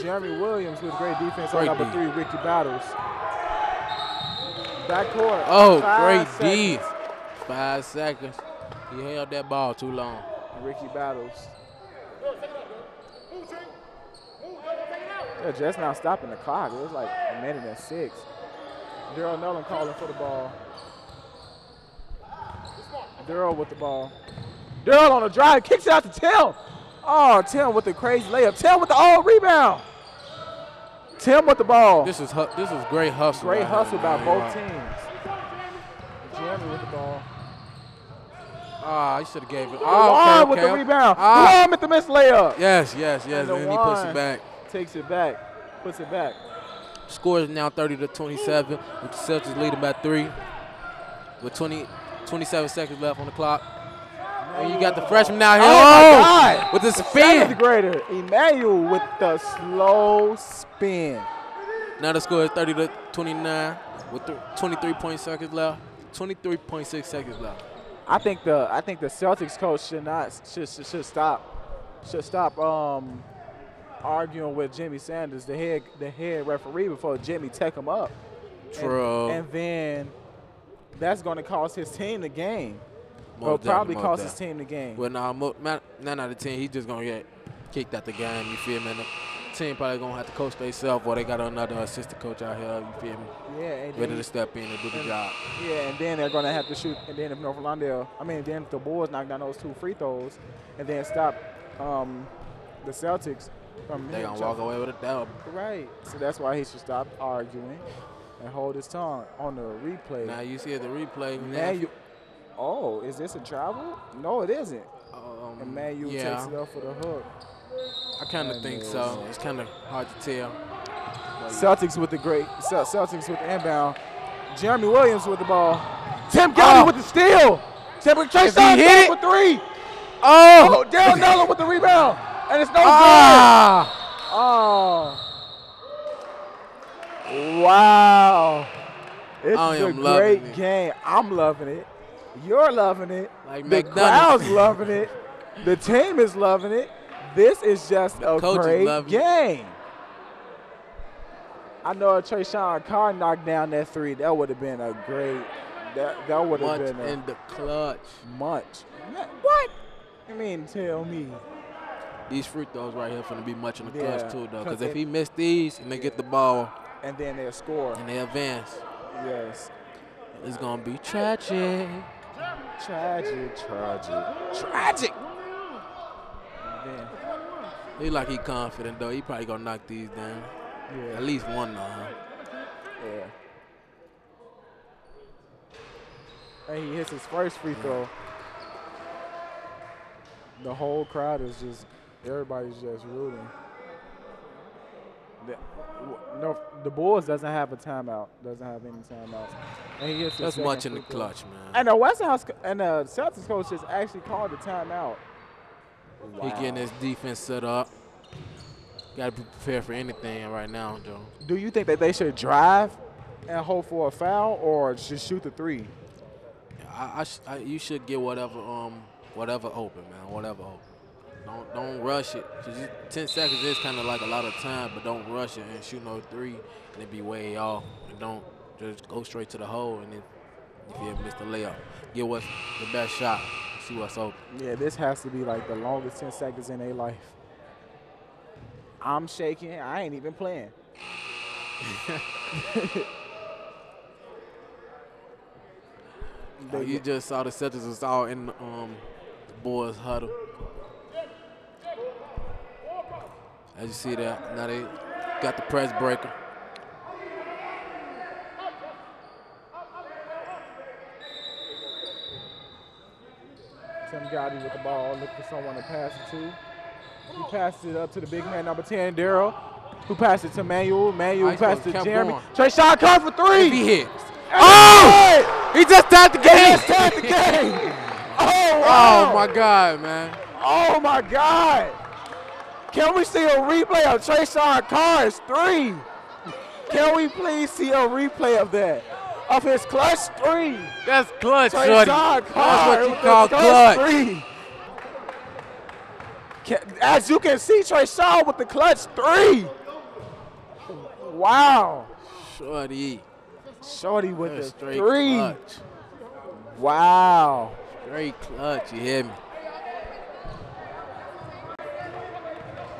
Jeremy Williams with great defense on number 3, Ricky Battles. Backcourt. Oh, great D. 5 seconds. He held that ball too long. Ricky Battles. They're just now stopping the clock. It was like a minute and 6. Daryl Nolan calling for the ball. Daryl with the ball. Daryl on the drive, kicks it out to Tim. Oh, Tim with the crazy layup. Tim with the rebound. Tim with the ball. This is great hustle. Great hustle by both teams. Jeremy with the ball. Ah, he should have gave it. Oh, okay, with the rebound. Juwan with the missed layup. Yes. And then he puts it back. Takes it back. Puts it back. Score is now 30-27, with the Celtics leading by 3 with 27 seconds left on the clock. And you got the freshman now here. Oh, my God. With the spin. 7th grader, Emmanuel with the slow spin. Now the score is 30-29 with 23.6 seconds left. 23.6 seconds left. I think the Celtics coach should stop arguing with Jimmy Sanders, the head referee, before Jimmy take him up. True. And then that's going to cost his team the game. Or probably cost his team the game. Well, 9 out of 10, he's just going to get kicked out the game, you feel me? And the team probably going to have to coach themselves, or they got another assistant coach out here, you feel me? Yeah. Ready to step in and do the job. Yeah, and then they're going to have to shoot. And then if then if the Bulls knock down those 2 free throws and then stop the Celtics from they're going to walk away with a dub. Right. So that's why he should stop arguing and hold his tongue on the replay. Now you see the replay. Oh, is this a travel? No, it isn't. Emmanuel takes it up for the hook. I kind of think so. It's kind of hard to tell. Celtics with the inbound. Jeremy Williams with the ball. Tim got it with the steal. Trey Songz hit it with 3. Oh, Daryl Nolan with the rebound. And it's no good. Oh. Wow. It's a great game. I'm loving it. You're loving it. The crowd's loving it. The team is loving it. This is just a great game. I know if Trayshawn Carr knocked down that 3, that would have been a great. That would have been in the clutch. Much. What? I mean, tell me. These free throws right here going to be much in the clutch too, though. Because if he missed these and they get the ball, and then they'll score and they advance. Yes. It's going to be tragic. Tragic. Yeah. He like he confident, though. He probably going to knock these down. Yeah. At least one now. Yeah. And he hits his first free throw. The whole crowd is just, everybody's just rooting. The Bulls doesn't have a timeout. Doesn't have any timeouts. And he hits that's much in the clutch, man. And the Westinghouse and the Celtics coach has actually called a timeout. Wow. He getting his defense set up. Got to be prepared for anything right now, Joe. Do you think that they should drive and hope for a foul, or just shoot the 3? You should get whatever open, man. Whatever open. Don't rush it. 10 seconds is kind of like a lot of time, but don't rush it and shoot no 3 and it be way off. And don't just go straight to the hole, and then if you ever miss the layup, get what's the best shot. See what's open. Yeah, this has to be like the longest 10 seconds in their life. I'm shaking. I ain't even playing. You just saw the Celtics was all in the boys' huddle. As you see that, now they got the press breaker. Tim Gotti with the ball, looking for someone to pass it to. He passes it up to the big man, number 10, Daryl, who passed it to Manuel. Manuel passed it to Jeremy. Trayshawn Carr for 3. If he hits. Oh! He just tied the game. Oh, wow. Oh, my God, man. Oh, my God. Can we see a replay of Trayshawn Carr's 3? Can we please see a replay of that? Of his clutch 3. That's clutch, shorty. That's what you call clutch. 3. As you can see, Trayshawn with the clutch 3. Wow. Shorty with the straight 3. Clutch. Wow. Straight clutch, you hear me?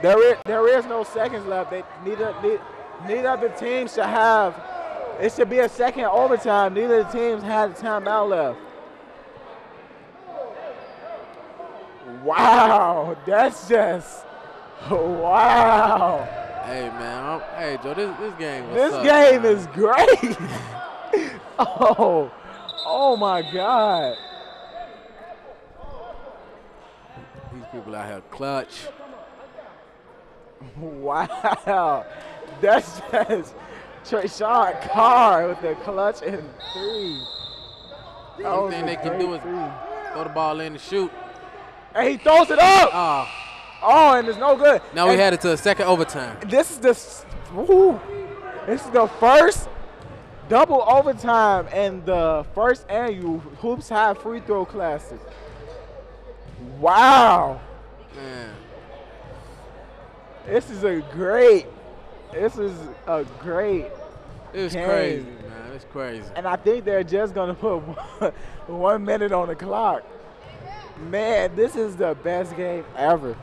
There is no seconds left. Neither of the teams should have. It should be a second overtime. Neither of the teams had a timeout left. Wow, that's just wow. Hey man, hey Joe, this game. This game is great. Oh my God. These people out here clutch. Wow, that's just Trayshawn Carr with the clutch and 3. The only thing they can do is throw the ball in and shoot. And he throws it up. Oh, and it's no good. Now we had it to a second overtime. This is the first double overtime and the first annual Hoops High Free Throw Classic. Wow. Man. This is a great It's game. crazy, man. It's crazy. And I think they're just going to put 1 minute on the clock. Man, this is the best game ever.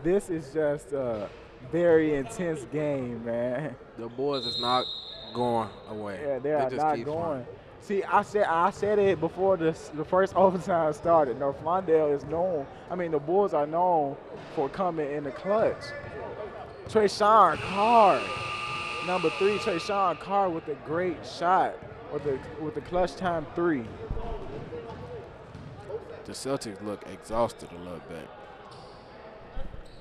This is just a very intense game, man. The boys is not going away. Yeah, they are not going. See, I said it before the first overtime started. North Lawndale is known. I mean, the Bulls are known for coming in the clutch. Trayshawn Carr, number 3. Trayshawn Carr with a great shot with the clutch time 3. The Celtics look exhausted a little bit.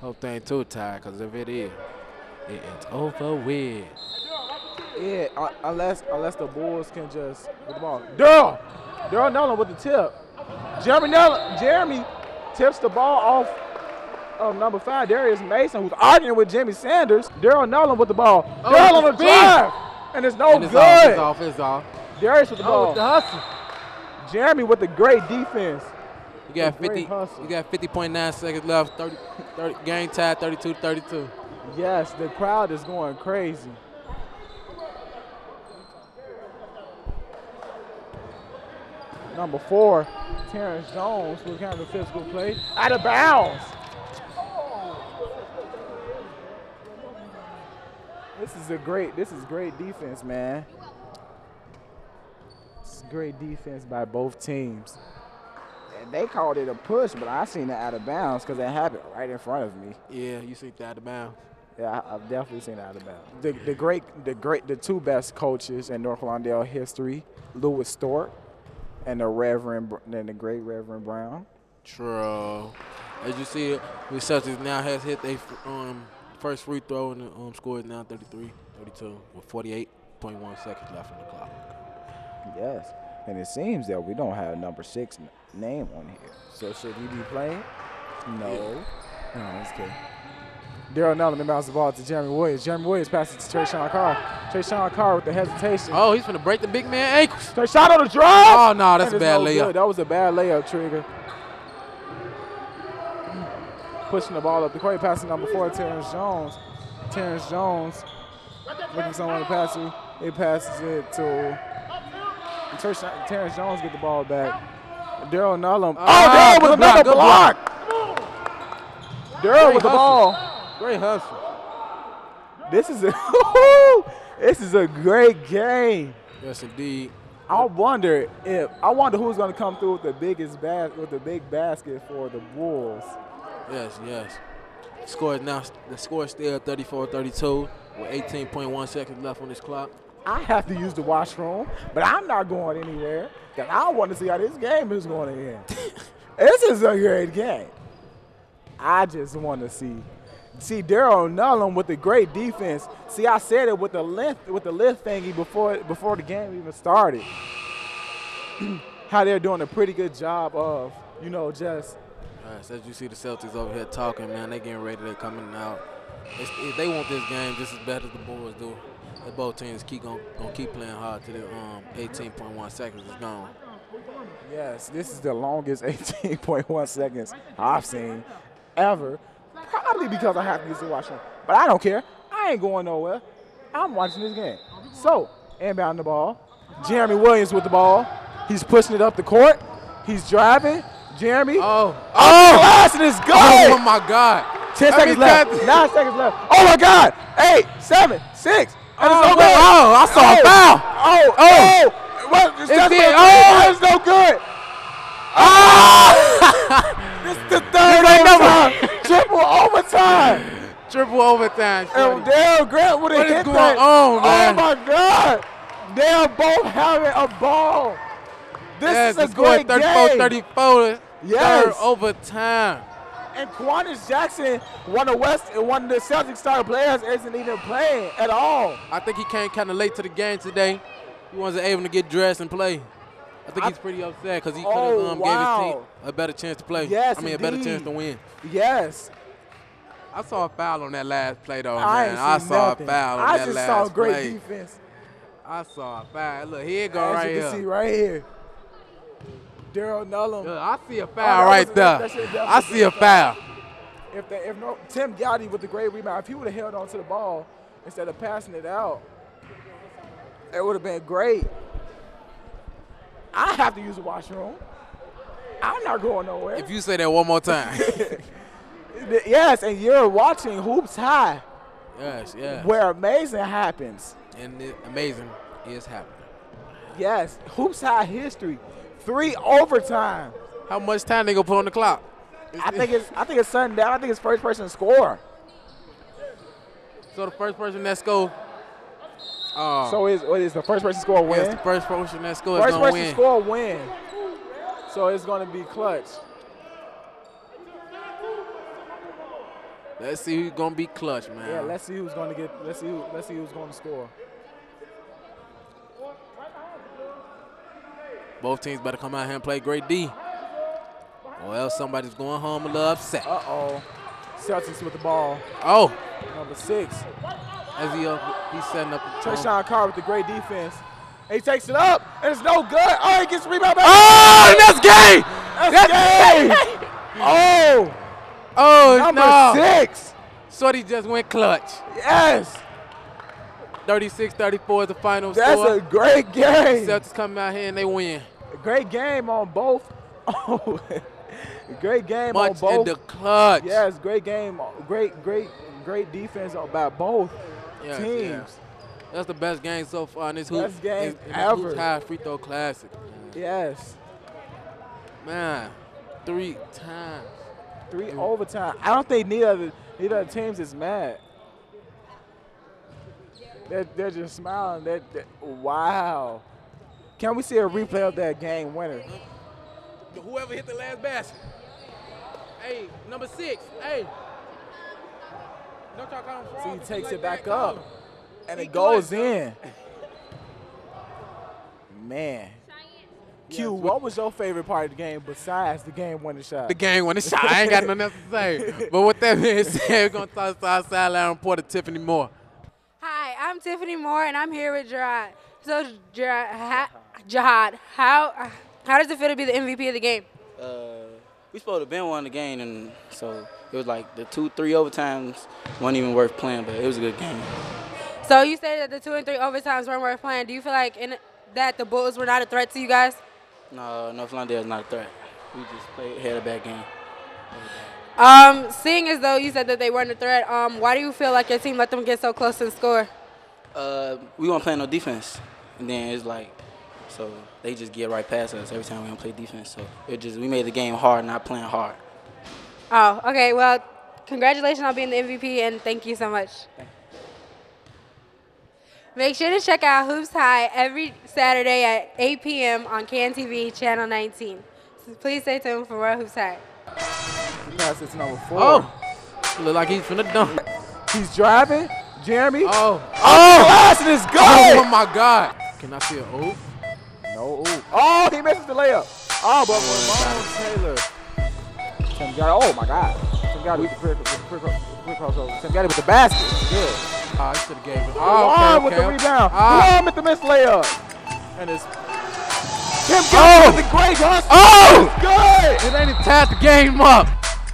Hope they ain't too tired, because if it is, it's over with. Yeah, unless the Bulls can just get the ball. Daryl Nolan with the tip. Jeremy tips the ball off of number 5, Darius Mason, who's arguing with Jimmy Sanders. Daryl Nolan with the ball. Daryl on the drive, and it's no good. It's off. Darius with the ball. With the hustle. Jeremy with the great defense. You got 50.9 seconds left. 30 game tied 32-32. Yes, the crowd is going crazy. Number 4, Terrence Jones was kind of a physical play. Out of bounds. This is great defense, man. This is great defense by both teams. And they called it a push, but I seen it out of bounds because it happened right in front of me. Yeah, you seen that out of bounds. Yeah, I've definitely seen it out of bounds. The 2 best coaches in North Lawndale history, Louis Stork and the great Reverend Brown. True. As you see, the Celtics now has hit their first free throw and the score is now 33-32 with 48.1 seconds left on the clock. Yes, and it seems that we don't have number 6 name on here. So should he be playing? No. No, it's good. Daryl Nolan inbounds the ball to Jeremy Williams. Jeremy Williams passes to Trayshawn Carr. Trayshawn Carr with the hesitation. Oh, he's going to break the big man ankles. Trayshawn on the drive. Oh, no, that's a bad layup. Good. That was a bad layup, Trigger. Pushing the ball up the court, passing number 4, Terrence Jones. Terrence Jones looking for someone to pass to. He passes it to Terrence Jones. Get the ball back. Daryl Nolan. Daryl with another block. Daryl with the ball. Great hustle. This is a great game. Yes, indeed. I wonder who's going to come through with the big basket for the Bulls. Yes. The score is still 34-32 with 18.1 seconds left on this clock. I have to use the washroom, but I'm not going anywhere because I want to see how this game is going to end. This is a great game. I just want to see Daryl Nolan with the great defense. See, I said it with the lift thingy before the game even started. How they're doing a pretty good job of, just. As you see the Celtics over here talking, man, they getting ready. They're coming out. If they want this game just as bad as the Bulls do, the both teams gonna keep playing hard till the 18.1 seconds is gone. Yes, this is the longest 18.1 seconds I've seen. ever. Probably because I have to use the washroom. But I don't care. I ain't going nowhere. I'm watching this game. So, inbound the ball. Jeremy Williams with the ball. He's pushing it up the court. He's driving. Jeremy. Glass, and it's good. Oh, my God. 10 seconds left. 9 seconds left. Oh, my God. 8, 7, 6. I saw a foul. It's no good. This is the third overtime. Triple overtime. And Dale Grant would have hit that. What is going on, man? Oh, my God. They're both having a ball. This is a great game. 34-34. Yes. Third overtime. And Quanish Jackson, one of the Celtics star players, isn't even playing at all. I think he came kind of late to the game today. He wasn't able to get dressed and play. I think he's pretty upset because he could have gave his team a better chance to play. Yes, a better chance to win. Yes. I saw a foul on that last play, though, man. I saw a foul on that last play. I just saw great defense. I saw a foul. Look, here it go right here. As you can see right here. Daryl Nullum. I see a foul right there. I see a foul. Tim Gowdy with the great rebound, if he would have held on to the ball instead of passing it out, it would have been great. I have to use the washroom. I'm not going nowhere. If you say that one more time. Yes, and you're watching Hoops High. Yes, yes. Where amazing happens. And amazing is happening. Yes, Hoops High history. 3 overtime. How much time they gonna put on the clock? I think it's sundown. I think it's first person to score. So the first person that scores. So is the first person to score win? Yes, the first person that scores is gonna win. First person to score win. So it's gonna be clutch. Let's see who's gonna be clutch, man. Yeah, let's see who's gonna get. Let's see who's gonna score. Both teams better come out here and play great D, or else somebody's going home a little upset. Celtics with the ball. Number 6. As he's setting up. Tayshaun Carr with the great defense. He takes it up, and it's no good. He gets rebound back. That's game. That's game. Number 6. Shorty just went clutch. Yes. 36-34 is the final score. That's a great game. Celtics come out here and they win. A great game on both. Great game on both. In the clutch. Yes, great game. Great defense by both teams. Yes. That's the best game so far in this best game ever. Hoops High Free Throw Classic. Yes. Man, 3 times. 3 overtime. I don't think neither of the teams is mad. They're just smiling. Wow. Can we see a replay of that game winner? Whoever hit the last basket. Hey, number 6. Hey. Don't y'all call him fraud. See, he takes it back up. And it goes in. Man. Q, what was your favorite part of the game besides the game-winning shot? The game-winning shot. I ain't got nothing else to say. But with that being said, we're going to toss to our sideline reporter, Tiffany Moore. Hi, I'm Tiffany Moore, and I'm here with Jihad. So, Jihad, how does it feel to be the MVP of the game? We supposed to have been won the game, and so it was like the 2-3 overtimes weren't even worth playing, but it was a good game. So you say that the 2 and 3 overtimes weren't worth playing. Do you feel like that the Bulls were not a threat to you guys? No, Flondale is not a threat. We just had a bad game. Seeing as though you said that they weren't a threat, why do you feel like your team let them get so close to the score? We weren't playing no defense, and then it's like, so they just get right past us every time we don't play defense. So we made the game hard, not playing hard. Oh, okay. Well, congratulations on being the MVP, and thank you so much. Make sure to check out Hoops High every Saturday at 8 p.m. on CanTV Channel 19. So please stay tuned for more Hoops High. Pass it to number 4. Look like he's finna dunk. He's driving. Jeremy. Glass, and it's good. Oh my God. Can I see an oop? No oop. He misses the layup. But Taylor. Tim Gowdy. Oh my God. Tim Gowdy with the quick crossover. Tim Gowdy with the basket. Good. He should have gave it. Okay. With the rebound. Long with the missed layup. And it's Tim Gowdy with the great hustle. Good. It ain't tied the game up.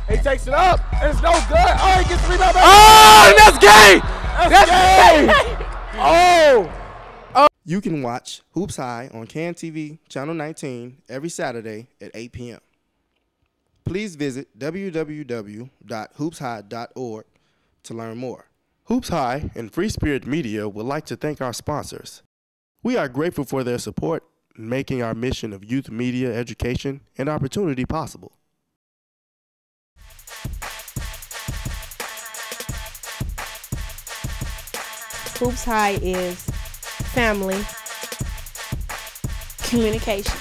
He takes it up, and it's no good. Oh, he gets the rebound back. Oh, and that's gay! That's gay! Oh! You can watch Hoops High on CAN TV, Channel 19, every Saturday at 8 p.m. Please visit www.hoopshigh.org to learn more. Hoops High and Free Spirit Media would like to thank our sponsors. We are grateful for their support in making our mission of youth media education and opportunity possible. Hoops High is family, communication.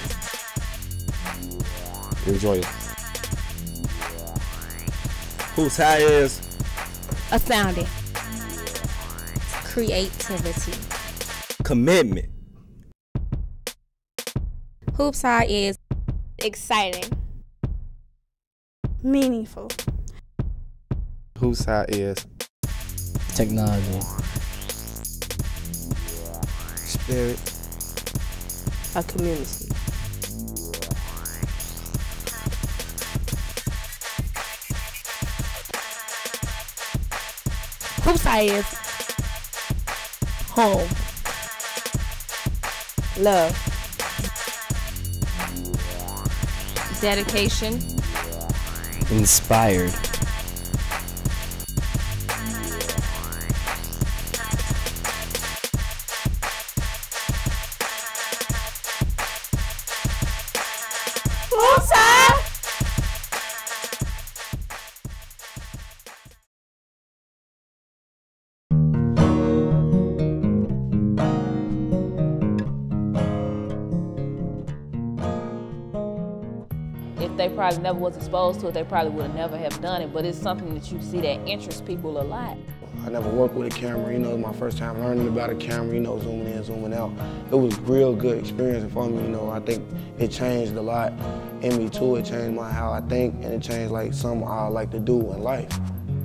Enjoy it. Hoops High is astounding, creativity, commitment. Hoops High is exciting, meaningful. Hoops High is technology, spirit, a community. Hoops High is home, love, dedication, inspired, Hoops High. If they probably never was exposed to it, they probably would have never have done it, but it's something that you see that interests people a lot. I never worked with a camera, you know, it was my first time learning about a camera, you know, zooming in, zooming out. It was a real good experience for me, you know. I think it changed a lot in me too. It changed how I think, and it changed like something I like to do in life.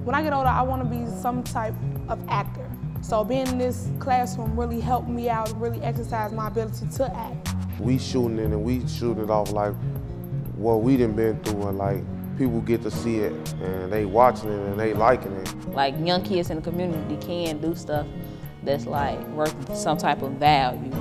When I get older, I want to be some type of actor. So being in this classroom really helped me out, really exercise my ability to act. We shooting it and we shooting it off like what we done been through, and like people get to see it and they watching it and they liking it. Like young kids in the community can do stuff that's like worth some type of value.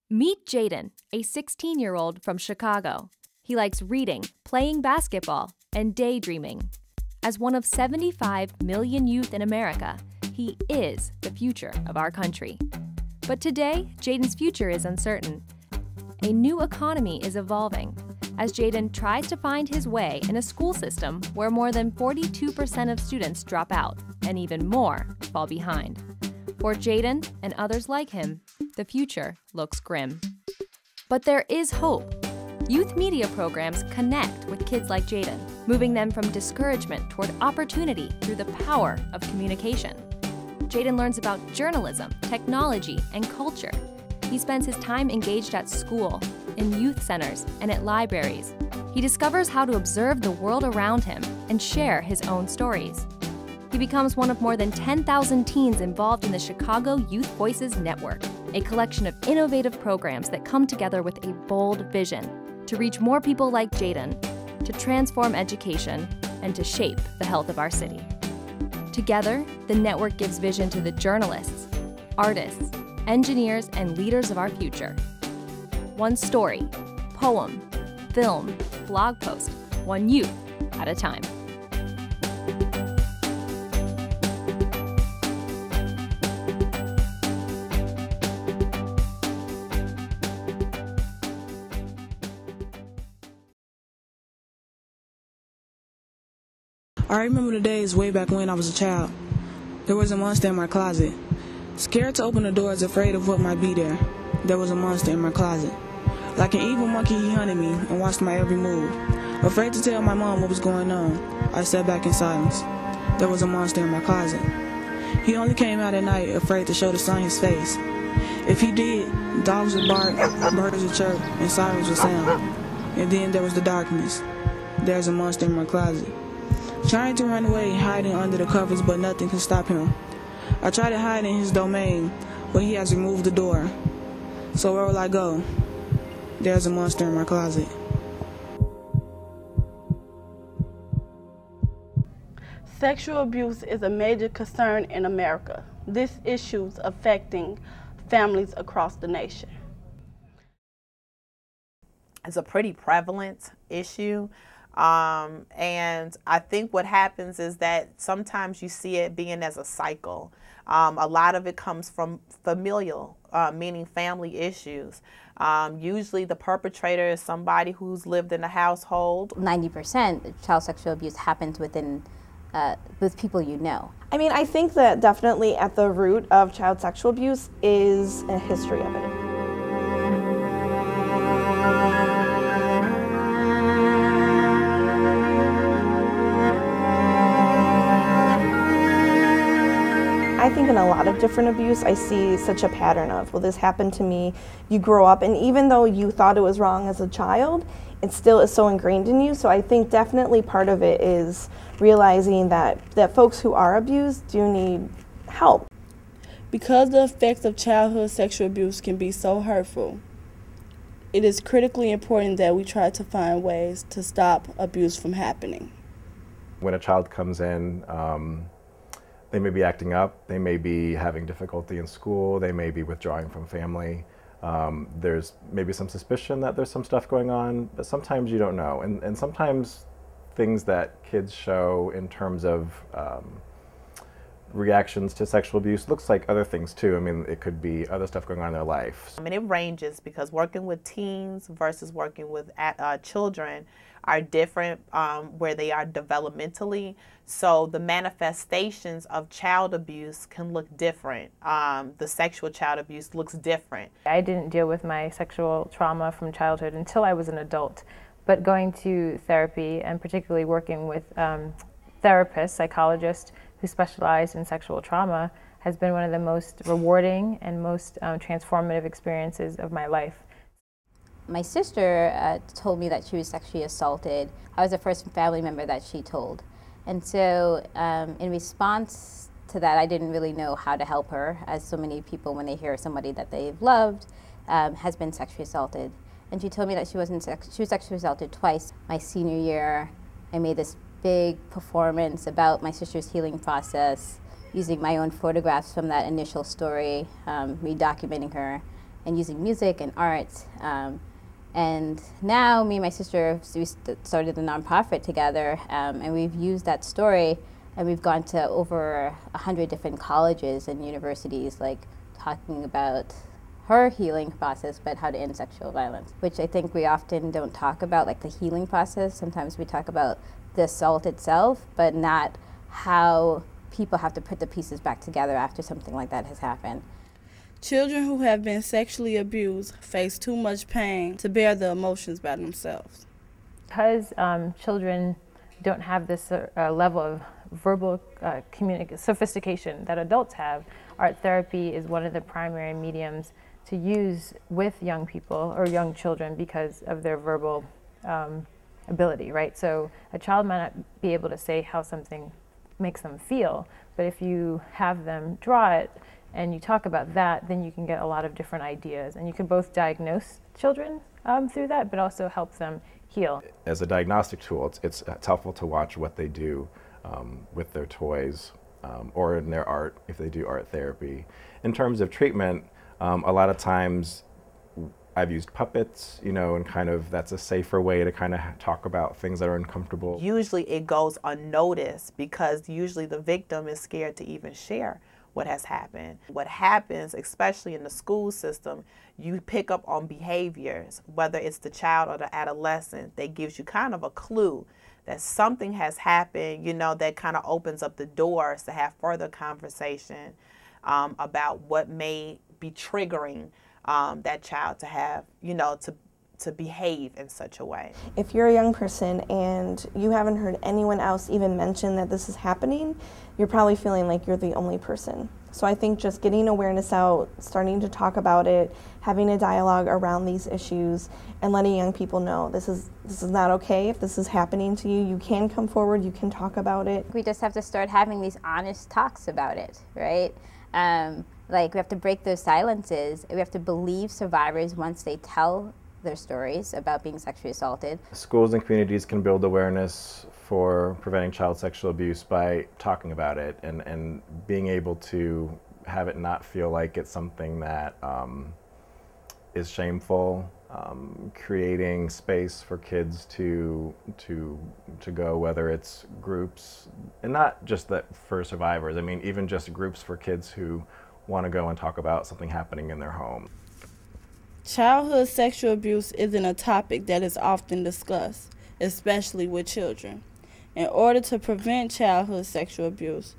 Meet Jaden, a 16-year-old from Chicago. He likes reading, playing basketball, and daydreaming. As one of 75 million youth in America, he is the future of our country. But today, Jaden's future is uncertain. A new economy is evolving as Jaden tries to find his way in a school system where more than 42% of students drop out and even more fall behind. For Jaden and others like him, the future looks grim. But there is hope. Youth media programs connect with kids like Jaden, moving them from discouragement toward opportunity through the power of communication. Jaden learns about journalism, technology, and culture. He spends his time engaged at school, in youth centers, and at libraries. He discovers how to observe the world around him and share his own stories. He becomes one of more than 10,000 teens involved in the Chicago Youth Voices Network, a collection of innovative programs that come together with a bold vision to reach more people like Jaden, to transform education, and to shape the health of our city. Together, the network gives vision to the journalists, artists, engineers, and leaders of our future. One story, poem, film, blog post, one youth at a time. I remember the days way back when I was a child. There was a monster in my closet. Scared to open the doors, afraid of what might be there. There was a monster in my closet. Like an evil monkey, he hunted me and watched my every move. Afraid to tell my mom what was going on, I sat back in silence. There was a monster in my closet. He only came out at night, afraid to show the sun his face. If he did, dogs would bark, birds would chirp, and sirens would sound. And then there was the darkness. There's a monster in my closet. Trying to run away, hiding under the covers, but nothing can stop him. I try to hide in his domain, but he has removed the door. So where will I go? There's a monster in my closet. Sexual abuse is a major concern in America. This issue is affecting families across the nation. It's a pretty prevalent issue. And I think what happens is that sometimes you see it being as a cycle. A lot of it comes from familial, meaning family issues. Usually the perpetrator is somebody who's lived in a household. 90% child sexual abuse happens within with people you know. I mean, I think that definitely at the root of child sexual abuse is a history of it. I think in a lot of different abuse, I see such a pattern of, well, this happened to me. You grow up, and even though you thought it was wrong as a child, it still is so ingrained in you. So I think definitely part of it is realizing that folks who are abused do need help. Because the effects of childhood sexual abuse can be so hurtful, it is critically important that we try to find ways to stop abuse from happening. When a child comes in, they may be acting up, they may be having difficulty in school, they may be withdrawing from family. There's maybe some suspicion that there's some stuff going on, but sometimes you don't know. And sometimes things that kids show in terms of reactions to sexual abuse looks like other things too. I mean, it could be other stuff going on in their life. I mean, it ranges because working with teens versus working with children are different where they are developmentally. So the manifestations of child abuse can look different. The sexual child abuse looks different. I didn't deal with my sexual trauma from childhood until I was an adult. But going to therapy and particularly working with therapists, psychologists who specialize in sexual trauma has been one of the most rewarding and most transformative experiences of my life. My sister told me that she was sexually assaulted. I was the first family member that she told. And so in response to that, I didn't really know how to help her, as so many people, when they hear somebody that they've loved has been sexually assaulted. And she told me that she was sexually assaulted twice. My senior year, I made this big performance about my sister's healing process, using my own photographs from that initial story, re-documenting her, and using music and art. And now me and my sister, we started a nonprofit together, and we've used that story, and we've gone to over 100 different colleges and universities, like talking about her healing process, but how to end sexual violence, which I think we often don't talk about, like the healing process. Sometimes we talk about the assault itself, but not how people have to put the pieces back together after something like that has happened. Children who have been sexually abused face too much pain to bear the emotions by themselves. Because children don't have this level of verbal sophistication that adults have, art therapy is one of the primary mediums to use with young people or young children because of their verbal ability, right? So a child might not be able to say how something makes them feel, but if you have them draw it and you talk about that, then you can get a lot of different ideas, and you can both diagnose children through that, but also help them heal. As a diagnostic tool, it's helpful to watch what they do with their toys or in their art if they do art therapy. In terms of treatment, a lot of times I've used puppets, you know, and kind of that's a safer way to kind of talk about things that are uncomfortable. Usually it goes unnoticed because usually the victim is scared to even share what has happened. What happens, especially in the school system, you pick up on behaviors, whether it's the child or the adolescent, that gives you kind of a clue that something has happened, you know, that kind of opens up the doors to have further conversation about what may be triggering that child to have, you know, to behave in such a way. If you're a young person and you haven't heard anyone else even mention that this is happening, you're probably feeling like you're the only person. So I think just getting awareness out, starting to talk about it, having a dialogue around these issues, and letting young people know this is not okay. If this is happening to you, you can come forward, you can talk about it. We just have to start having these honest talks about it, right? Like, we have to break those silences. We have to believe survivors once they tell their stories about being sexually assaulted. Schools and communities can build awareness for preventing child sexual abuse by talking about it and being able to have it not feel like it's something that is shameful, creating space for kids to go, whether it's groups, and not just that for survivors, I mean even just groups for kids who want to go and talk about something happening in their home. Childhood sexual abuse isn't a topic that is often discussed, especially with children. In order to prevent childhood sexual abuse,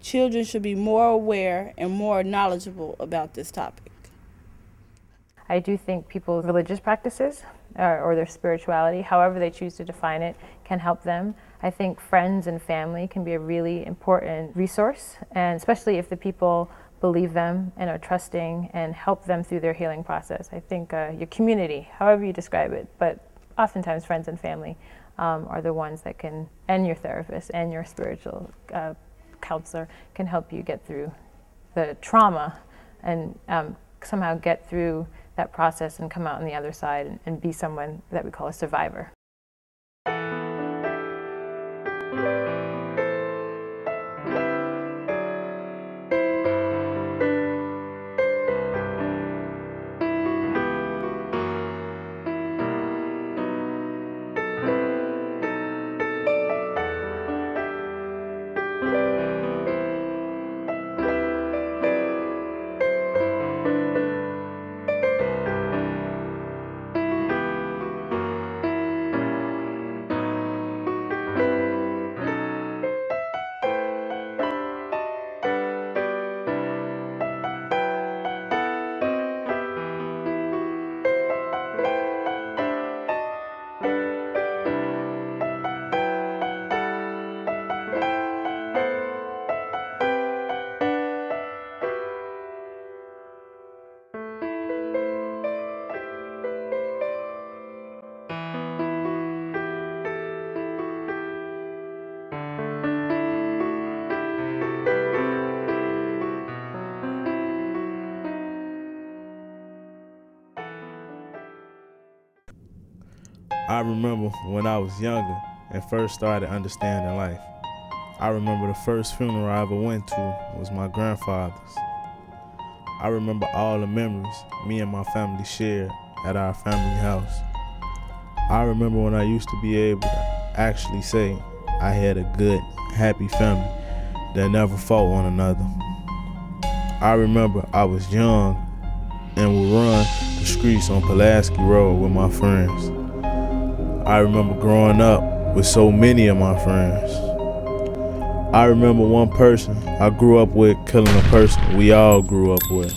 children should be more aware and more knowledgeable about this topic. I do think people's religious practices or their spirituality, however they choose to define it, can help them. I think friends and family can be a really important resource, and especially if the people believe them and are trusting and help them through their healing process. I think your community, however you describe it, but oftentimes friends and family are the ones that can, and your therapist and your spiritual counselor can help you get through the trauma and somehow get through that process and come out on the other side and be someone that we call a survivor. I remember when I was younger and first started understanding life. I remember the first funeral I ever went to was my grandfather's. I remember all the memories me and my family shared at our family house. I remember when I used to be able to actually say I had a good, happy family that never fought one another. I remember I was young and would run the streets on Pulaski Road with my friends. I remember growing up with so many of my friends. I remember one person I grew up with killing a person we all grew up with.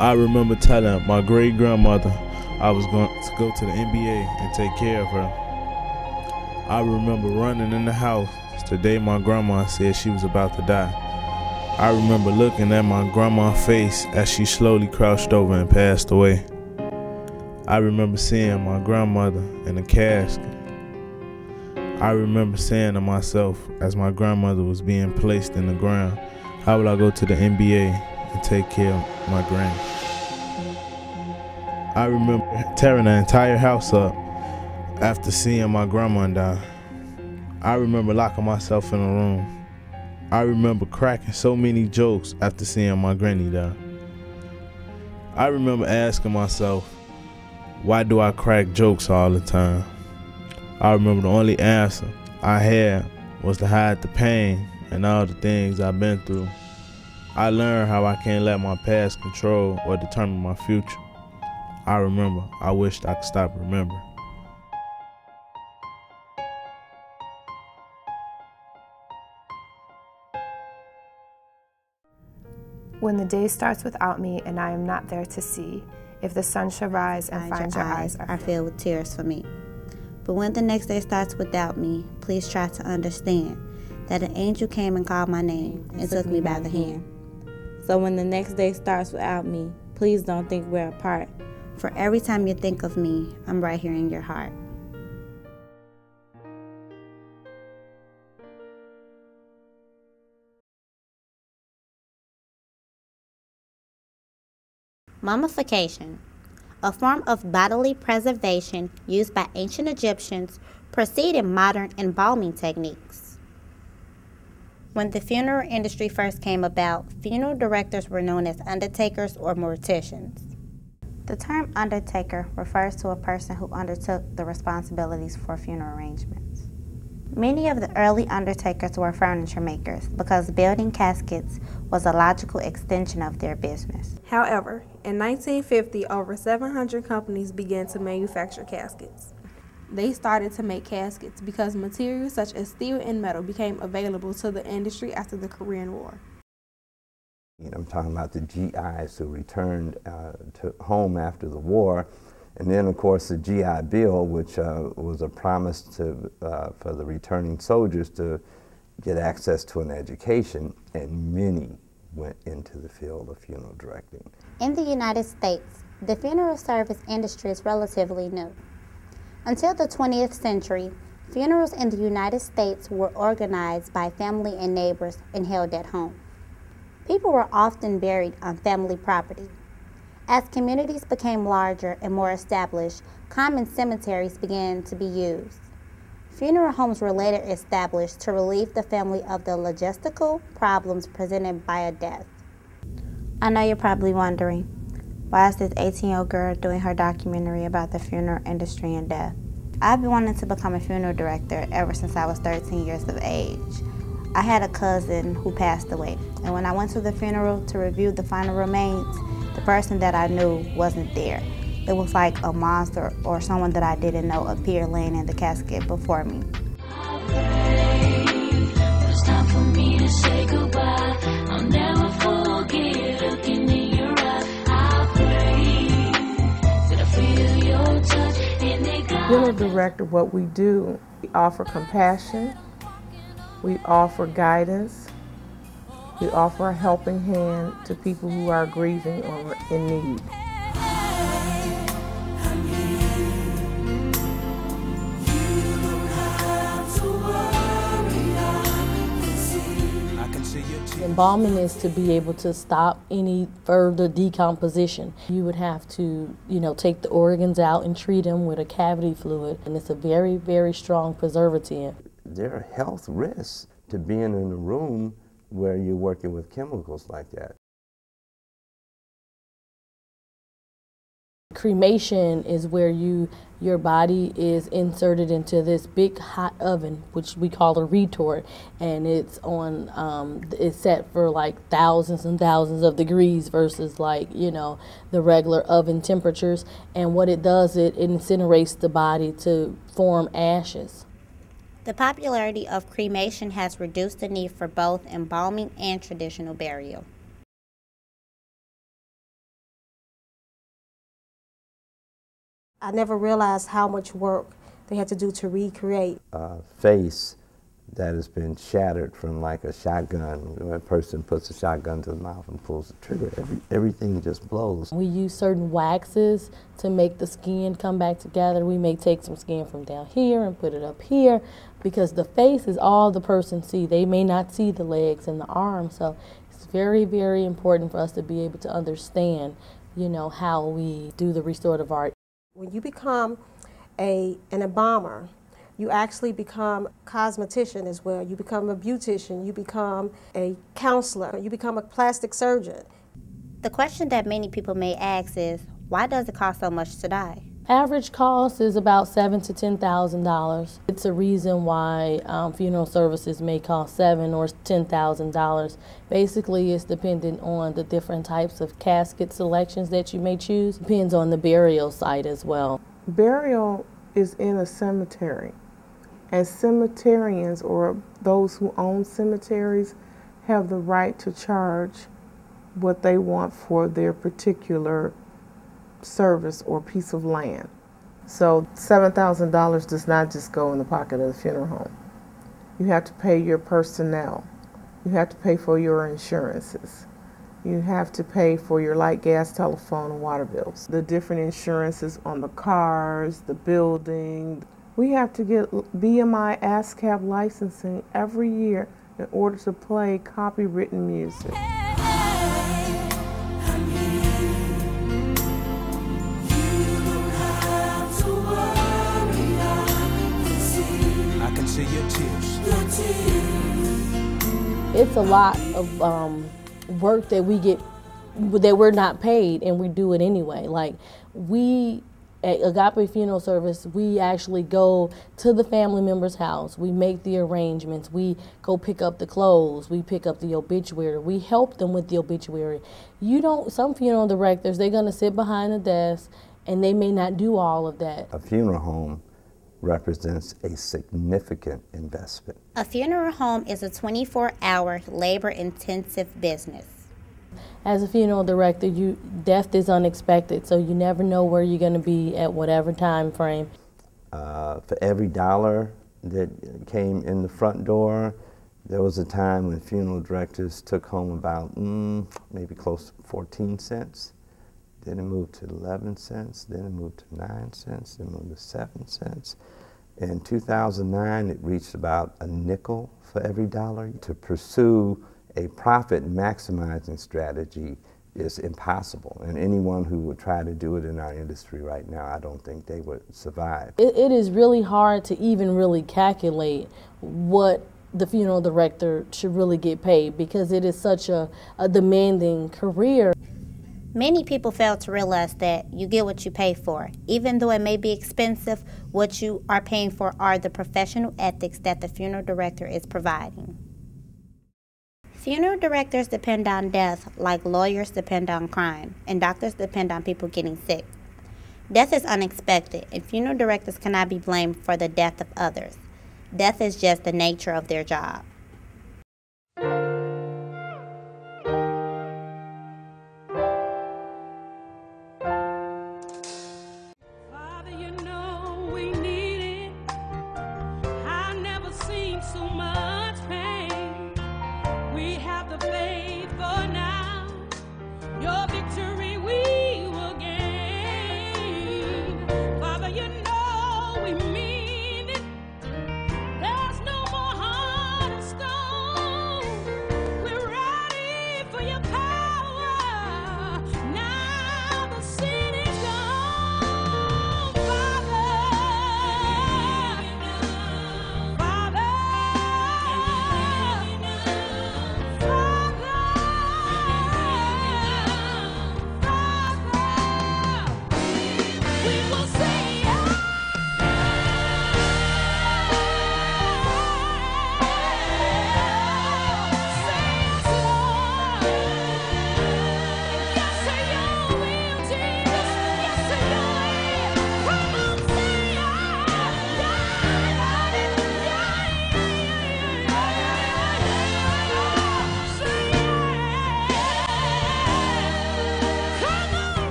I remember telling my great-grandmother I was going to go to the NBA and take care of her. I remember running in the house the day my grandma said she was about to die. I remember looking at my grandma's face as she slowly crouched over and passed away. I remember seeing my grandmother in a casket. I remember saying to myself as my grandmother was being placed in the ground, how will I go to the NBA and take care of my granny? I remember tearing the entire house up after seeing my grandma die. I remember locking myself in a room. I remember cracking so many jokes after seeing my granny die. I remember asking myself, why do I crack jokes all the time? I remember the only answer I had was to hide the pain and all the things I've been through. I learned how I can't let my past control or determine my future. I remember I wished I could stop remembering. When the day starts without me and I am not there to see, if the sun shall rise and find your eyes are filled with tears for me. But when the next day starts without me, please try to understand that an angel came and called my name and took me by the hand. So when the next day starts without me, please don't think we're apart. For every time you think of me, I'm right here in your heart. Mummification, a form of bodily preservation used by ancient Egyptians, preceded modern embalming techniques. When the funeral industry first came about, funeral directors were known as undertakers or morticians. The term undertaker refers to a person who undertook the responsibilities for funeral arrangements. Many of the early undertakers were furniture makers because building caskets was a logical extension of their business. However, in 1950, over 700 companies began to manufacture caskets. They started to make caskets because materials such as steel and metal became available to the industry after the Korean War. I'm talking about the GIs who returned to home after the war. And then, of course, the GI Bill, which was a promise to, for the returning soldiers to get access to an education, and many went into the field of funeral directing. In the United States, the funeral service industry is relatively new. Until the 20th century, funerals in the United States were organized by family and neighbors and held at home. People were often buried on family property. As communities became larger and more established, common cemeteries began to be used. Funeral homes were later established to relieve the family of the logistical problems presented by a death. I know you're probably wondering, why is this 18-year-old girl doing her documentary about the funeral industry and death? I've been wanting to become a funeral director ever since I was 13 years of age. I had a cousin who passed away, and when I went to the funeral to review the final remains, the person that I knew wasn't there. It was like a monster or someone that I didn't know appeared laying in the casket before me. It's time for me to say goodbye. I'll never forget looking in your eyes. I pray that I feel your touch and they got. Funeral director, what we do, we offer compassion, we offer guidance, we offer a helping hand to people who are grieving or in need. Embalming is to be able to stop any further decomposition. You would have to, take the organs out and treat them with a cavity fluid, and it's a very, very strong preservative. There are health risks to being in a room where you're working with chemicals like that. Cremation is where your body is inserted into this big hot oven, which we call a retort, and it's set for like thousands and thousands of degrees versus the regular oven temperatures. And what it does, it incinerates the body to form ashes. The popularity of cremation has reduced the need for both embalming and traditional burial. I never realized how much work they had to do to recreate. A face that has been shattered from like a shotgun. When a person puts a shotgun to the mouth and pulls the trigger, everything just blows. We use certain waxes to make the skin come back together. We may take some skin from down here and put it up here because the face is all the person sees. They may not see the legs and the arms, so it's very, very important for us to be able to understand, how we do the restorative art. When you become an embalmer, you actually become a cosmetician as well. You become a beautician, you become a counselor, you become a plastic surgeon. The question that many people may ask is, why does it cost so much to die? Average cost is about $7,000 to $10,000. It's a reason why funeral services may cost $7,000 or $10,000. Basically, it's dependent on the different types of casket selections that you may choose. Depends on the burial site as well. Burial is in a cemetery, and cemeterians or those who own cemeteries have the right to charge what they want for their particular service or piece of land. So $7,000 does not just go in the pocket of the funeral home. You have to pay your personnel. You have to pay for your insurances. You have to pay for your light, gas, telephone, and water bills. The different insurances on the cars, the building. We have to get BMI ASCAP licensing every year in order to play copywritten music. it's a lot of work that we're not paid, and we do it anyway. Like, we at Agape Funeral Service, we actually go to the family member's house. We make the arrangements. We go pick up the clothes. We pick up the obituary. We help them with the obituary. Some funeral directors, they're gonna sit behind the desk and they may not do all of that. A funeral home represents a significant investment. A funeral home is a 24-hour labor-intensive business. As a funeral director, death is unexpected, so you never know where you're going to be at whatever time frame. For every dollar that came in the front door, there was a time when funeral directors took home about maybe close to 14 cents. Then it moved to 11 cents, then it moved to 9 cents, then it moved to 7 cents. In 2009, it reached about a nickel for every dollar. To pursue a profit maximizing strategy is impossible, and anyone who would try to do it in our industry right now, I don't think they would survive. It is really hard to even really calculate what the funeral director should really get paid, because it is such a demanding career. Many people fail to realize that you get what you pay for. Even though it may be expensive, what you are paying for are the professional ethics that the funeral director is providing. Funeral directors depend on death like lawyers depend on crime, and doctors depend on people getting sick. Death is unexpected, and funeral directors cannot be blamed for the death of others. Death is just the nature of their job.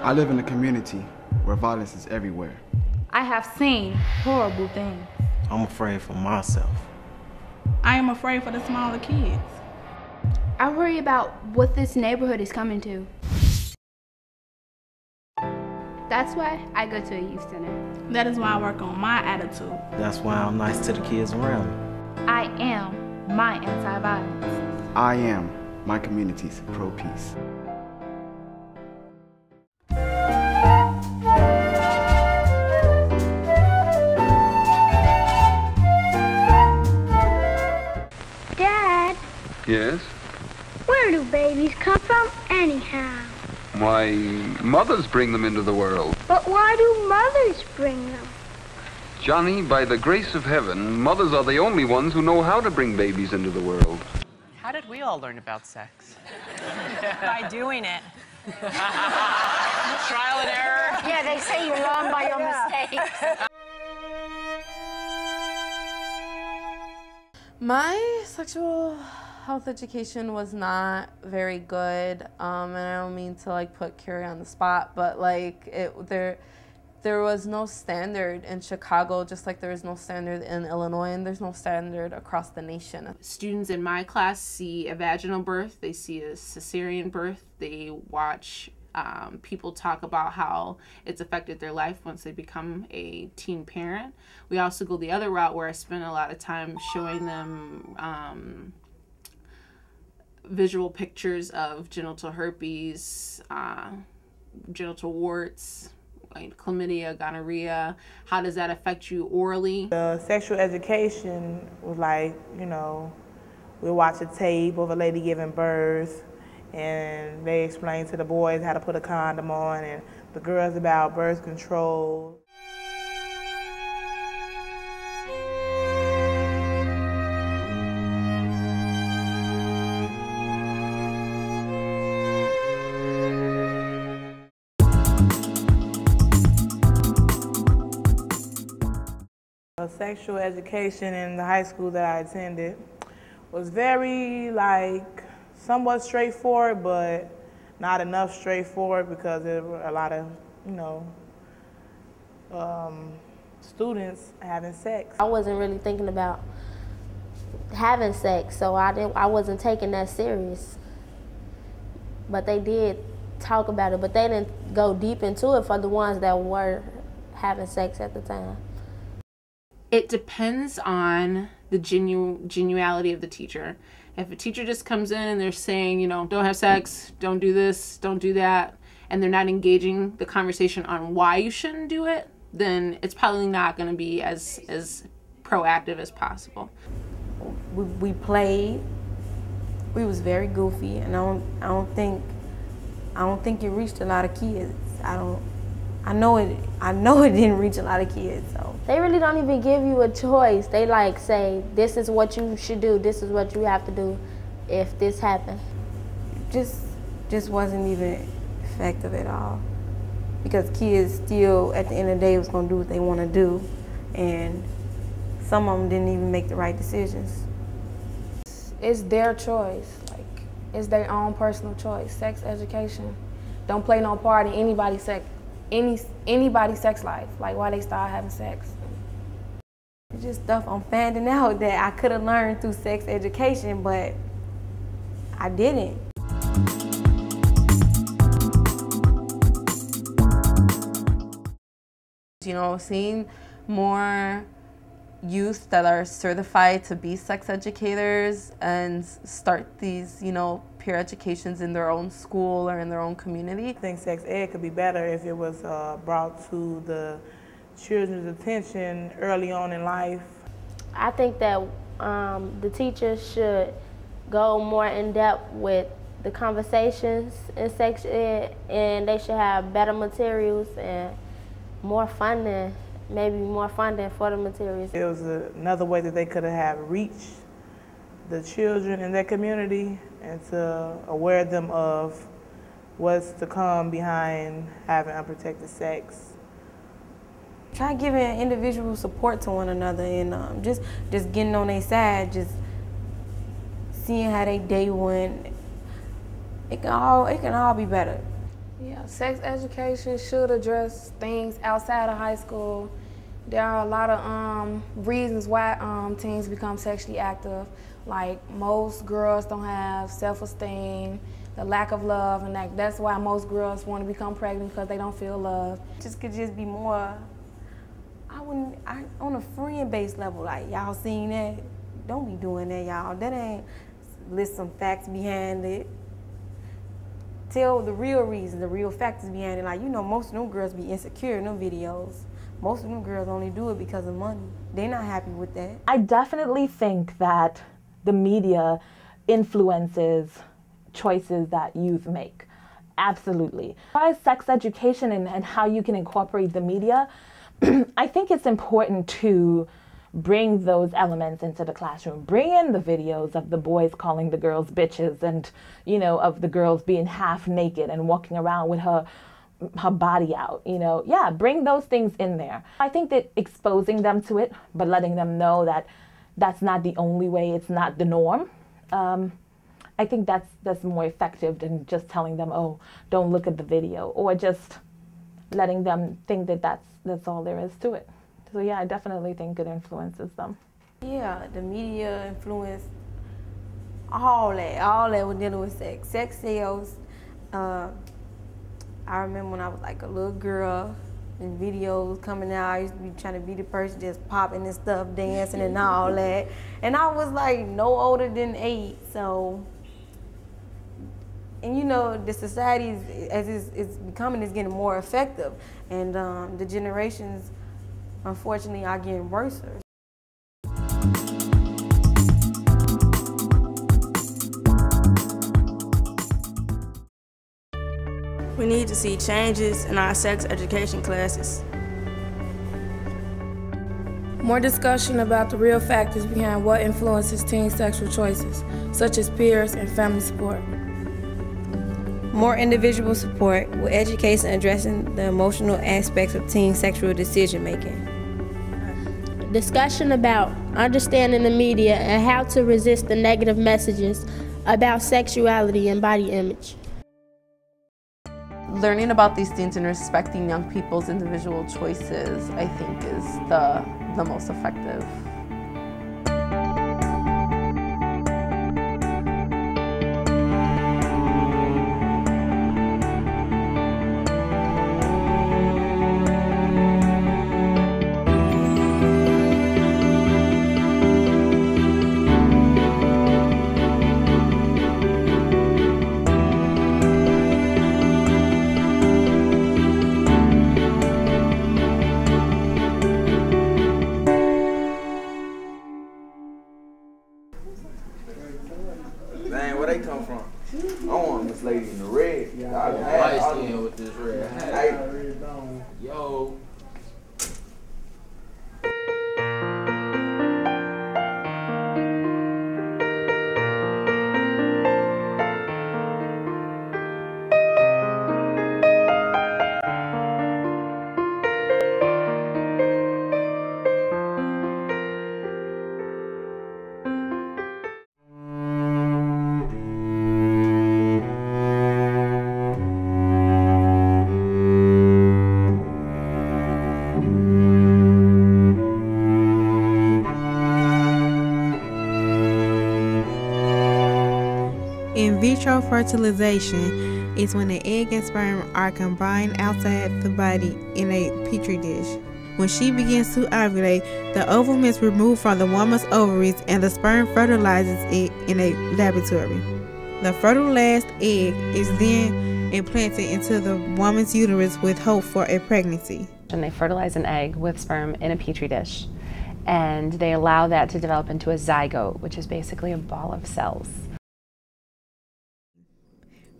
I live in a community where violence is everywhere. I have seen horrible things. I'm afraid for myself. I am afraid for the smaller kids. I worry about what this neighborhood is coming to. That's why I go to a youth center. That is why I work on my attitude. That's why I'm nice to the kids around me. I am my anti-violence. I am my community's pro-peace. Dad, Yes? where do babies come from anyhow? Why, mothers bring them into the world. But why do mothers bring them? Johnny, by the grace of heaven, mothers are the only ones who know how to bring babies into the world. How did we all learn about sex? By doing it. Trial and error. Yeah, they say you learn by your mistakes. My sexual health education was not very good, and I don't mean to like put Carrie on the spot, but like there was no standard in Chicago, just like there is no standard in Illinois, and there's no standard across the nation. Students in my class see a vaginal birth, they see a cesarean birth, they watch people talk about how it's affected their life once they become a teen parent. We also go the other route where I spend a lot of time showing them visual pictures of genital herpes, genital warts, like chlamydia, gonorrhea. How does that affect you orally? The sexual education was like, you know, we'll watch a tape of a lady giving birth, and they explain to the boys how to put a condom on, and the girls about birth control. Sexual education in the high school that I attended was very, somewhat straightforward, but not enough straightforward because there were a lot of, students having sex. I wasn't really thinking about having sex, so I wasn't taking that serious. But they did talk about it, but they didn't go deep into it for the ones that were having sex at the time. It depends on the genuality of the teacher. If a teacher just comes in and they're saying, don't have sex, don't do this, don't do that, and they're not engaging the conversation on why you shouldn't do it, then it's probably not going to be as proactive as possible. We played. We was very goofy, and I don't think it reached a lot of kids. I know it didn't reach a lot of kids. So they really don't even give you a choice. They say, this is what you should do, this is what you have to do if this happened. Just wasn't even effective at all. Because kids still, at the end of the day, was gonna do what they wanna do, and some of them didn't even make the right decisions. It's their choice, it's their own personal choice. Sex education don't play no part in anybody's sex life, why they start having sex. It's just stuff I'm finding out that I could have learned through sex education, but I didn't. Seeing more youth that are certified to be sex educators and start these, peer educations in their own school or in their own community. I think sex ed could be better if it was brought to the children's attention early on in life. I think that the teachers should go more in depth with the conversations in sex ed, and they should have better materials and more funding, maybe more funding for the materials. It was another way that they could have reached the children in their community and to aware them of what's to come behind having unprotected sex. Try giving individual support to one another and just getting on their side, just seeing how they day went. It can all be better. Yeah, sex education should address things outside of high school. There are a lot of reasons why teens become sexually active. Like most girls don't have self-esteem, the lack of love, and that's why most girls want to become pregnant because they don't feel love. Just could just be more, on a friend-based level, y'all seen that? Don't be doing that, y'all. That ain't, list some facts behind it. Tell the real reason, the real factors behind it. Most of them girls be insecure in them videos. Most of them girls only do it because of money. They're not happy with that. I definitely think that the media influences choices that youth make. Absolutely. As far as sex education and how you can incorporate the media, I think it's important to bring those elements into the classroom. Bring in the videos of the boys calling the girls bitches and, of the girls being half naked and walking around with her body out, Yeah, bring those things in there. I think that exposing them to it, but letting them know that that's not the only way, it's not the norm. I think that's more effective than just telling them, oh, don't look at the video, or just letting them think that that's all there is to it. So yeah, I definitely think it influences them. Yeah, the media influence all that we're dealing with sex. Sex sales. I remember when I was a little girl and videos coming out, I used to be trying to be the person just popping and stuff, dancing and all that. And I was no older than 8, so. And the society, as it's becoming, is getting more effective. And the generations, unfortunately, are getting worse. need to see changes in our sex education classes. More discussion about the real factors behind what influences teen sexual choices, such as peers and family support. More individual support with education addressing the emotional aspects of teen sexual decision making. Discussion about understanding the media and how to resist the negative messages about sexuality and body image. Learning about these things and respecting young people's individual choices, I think, is the most effective. Dang, where they come from? I want this lady in the red. Light skin with this red hat. Yo. In vitro fertilization is when the egg and sperm are combined outside the body in a petri dish. When she begins to ovulate, the ovum is removed from the woman's ovaries and the sperm fertilizes it in a laboratory. The fertilized egg is then implanted into the woman's uterus with hope for a pregnancy. And they fertilize an egg with sperm in a petri dish, and they allow that to develop into a zygote, which is basically a ball of cells.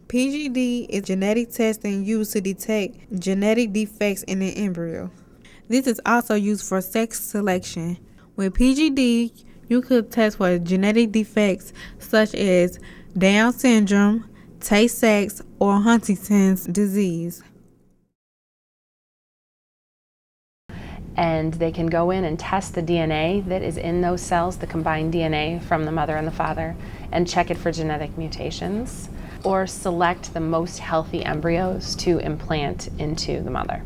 PGD is genetic testing used to detect genetic defects in the embryo. This is also used for sex selection. With PGD, you could test for genetic defects such as Down syndrome, Tay-Sachs, or Huntington's disease. And they can go in and test the DNA that is in those cells, the combined DNA from the mother and the father, and check it for genetic mutations, or select the most healthy embryos to implant into the mother.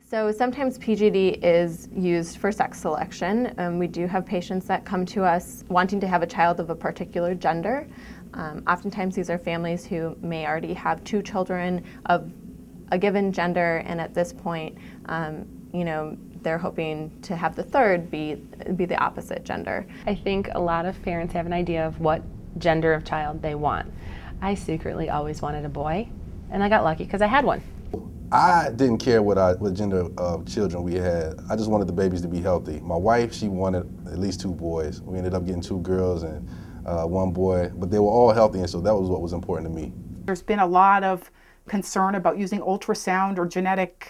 So sometimes PGD is used for sex selection. We do have patients that come to us wanting to have a child of a particular gender. Oftentimes these are families who may already have 2 children of a given gender, and at this point, you know, they're hoping to have the third be the opposite gender. I think a lot of parents have an idea of what gender of child they want. I secretly always wanted a boy, and I got lucky because I had one. I didn't care what gender of children we had. I just wanted the babies to be healthy. My wife, she wanted at least 2 boys. We ended up getting 2 girls and 1 boy, but they were all healthy, and so that was what was important to me. There's been a lot of concern about using ultrasound or genetic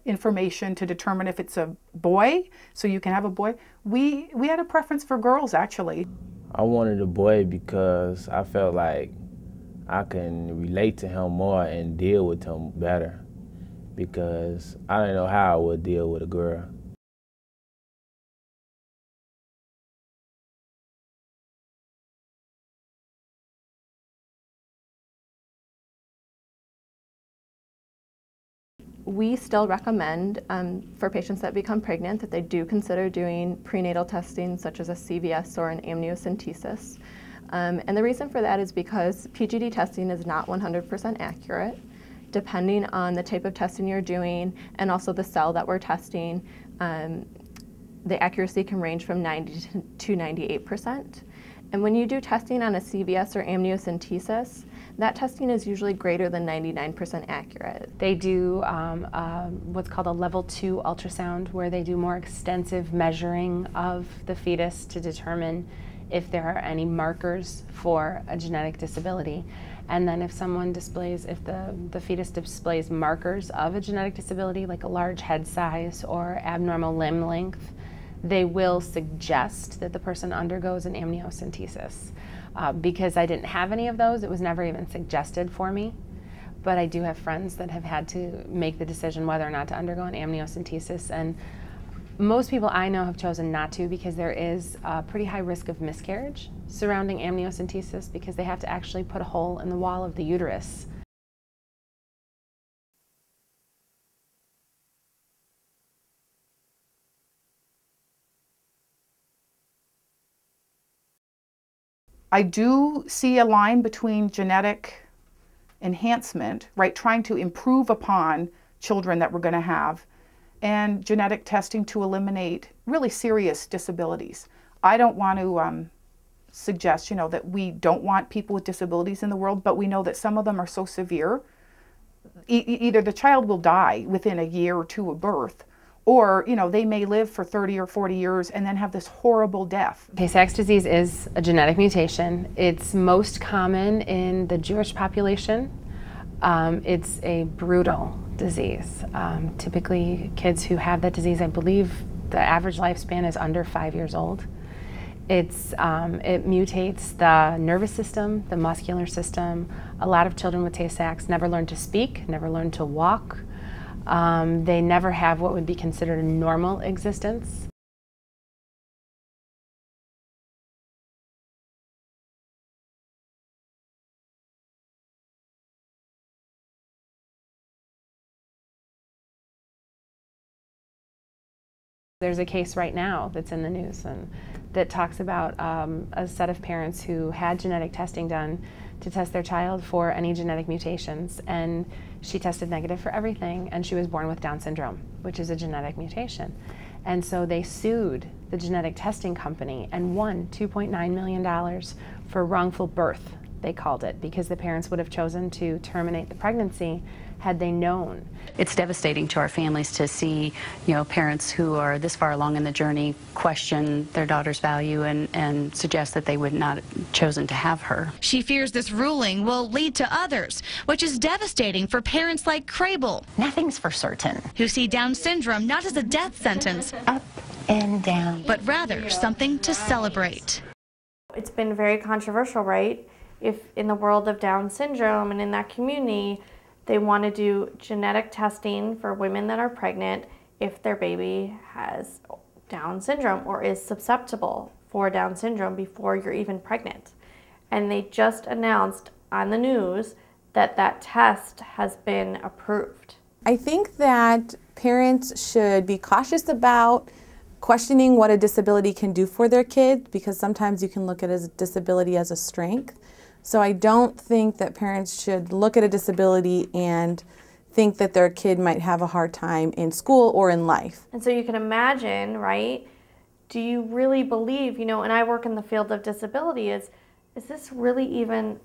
information to determine if it's a boy, so you can have a boy. We had a preference for girls, actually. I wanted a boy because I felt like I can relate to him more and deal with him better, because I didn't know how I would deal with a girl. We still recommend for patients that become pregnant that they do consider doing prenatal testing such as a CVS or an amniocentesis. And the reason for that is because PGD testing is not 100% accurate. Depending on the type of testing you're doing and also the cell that we're testing, the accuracy can range from 90 to 98%. And when you do testing on a CVS or amniocentesis, that testing is usually greater than 99% accurate. They do what's called a level 2 ultrasound, where they do more extensive measuring of the fetus to determine if there are any markers for a genetic disability. And then if someone displays, if the fetus displays markers of a genetic disability, like a large head size or abnormal limb length, they will suggest that the person undergoes an amniocentesis. Because I didn't have any of those, it was never even suggested for me. But I do have friends that have had to make the decision whether or not to undergo an amniocentesis. And most people I know have chosen not to because there is a pretty high risk of miscarriage surrounding amniocentesis because they have to actually put a hole in the wall of the uterus. I do see a line between genetic enhancement, right, trying to improve upon children that we're going to have, and genetic testing to eliminate really serious disabilities. I don't want to suggest, that we don't want people with disabilities in the world, but we know that some of them are so severe, either the child will die within a year or two of birth, or, they may live for 30 or 40 years and then have this horrible death. Tay-Sachs disease is a genetic mutation. It's most common in the Jewish population. It's a brutal disease. Typically, kids who have that disease, I believe the average lifespan is under 5 years old. It mutates the nervous system, the muscular system. A lot of children with Tay-Sachs never learn to speak, never learn to walk. They never have what would be considered a normal existence. There's a case right now that's in the news and that talks about a set of parents who had genetic testing done to test their child for any genetic mutations, and she tested negative for everything, and she was born with Down syndrome, which is a genetic mutation. And so they sued the genetic testing company and won $2.9 million for wrongful birth, they called it, because the parents would have chosen to terminate the pregnancy had they known. It's devastating to our families to see, parents who are this far along in the journey question their daughter's value and suggest that they would not have chosen to have her. She fears this ruling will lead to others, which is devastating for parents like Crable. Nothing's for certain. Who see Down syndrome not as a death sentence, up and down, but rather something to celebrate. It's been very controversial, right? If in the world of Down syndrome and in that community, they want to do genetic testing for women that are pregnant if their baby has Down syndrome or is susceptible for Down syndrome before you're even pregnant. And they just announced on the news that that test has been approved. I think that parents should be cautious about questioning what a disability can do for their kid, because sometimes you can look at a disability as a strength. So I don't think that parents should look at a disability and think that their kid might have a hard time in school or in life. And so you can imagine, right, do you really believe, and I work in the field of disability, is this really even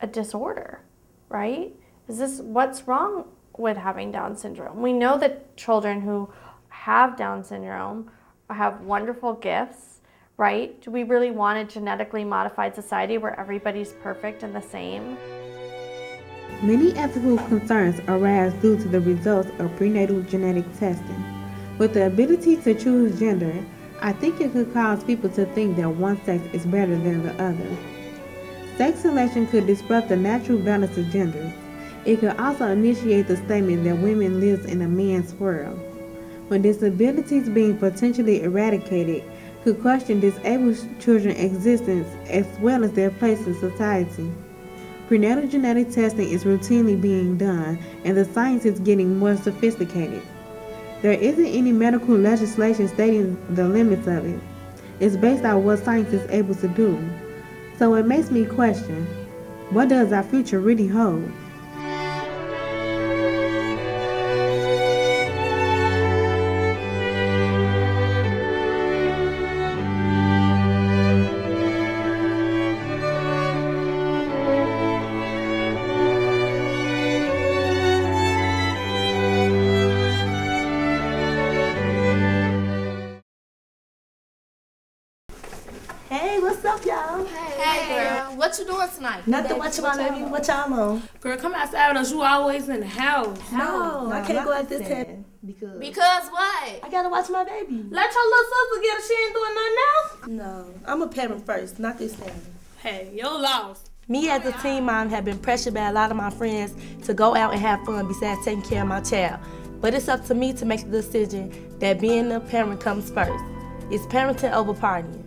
a disorder, right? What's wrong with having Down syndrome? We know that children who have Down syndrome have wonderful gifts, right? Do we really want a genetically modified society where everybody's perfect and the same? Many ethical concerns arise due to the results of prenatal genetic testing. With the ability to choose gender, I think it could cause people to think that one sex is better than the other. Sex selection could disrupt the natural balance of genders. It could also initiate the statement that women live in a man's world. When disabilities being potentially eradicated could question disabled children's existence as well as their place in society. Prenatal genetic testing is routinely being done, and the science is getting more sophisticated. There isn't any medical legislation stating the limits of it. It's based on what science is able to do. So it makes me question, what does our future really hold? Hey, what's up, y'all? Hey, girl. What you doing tonight? Nothing much, my baby. What y'all on? Girl, come outside with us. You always in the house. No, I can't go at this time. Because what? I gotta watch my baby. Let your little sister get her. She ain't doing nothing else? No, I'm a parent first, not this family. Hey, you're lost. Me as a teen mom have been pressured by a lot of my friends to go out and have fun besides taking care of my child. But it's up to me to make the decision that being a parent comes first. It's parenting over partying.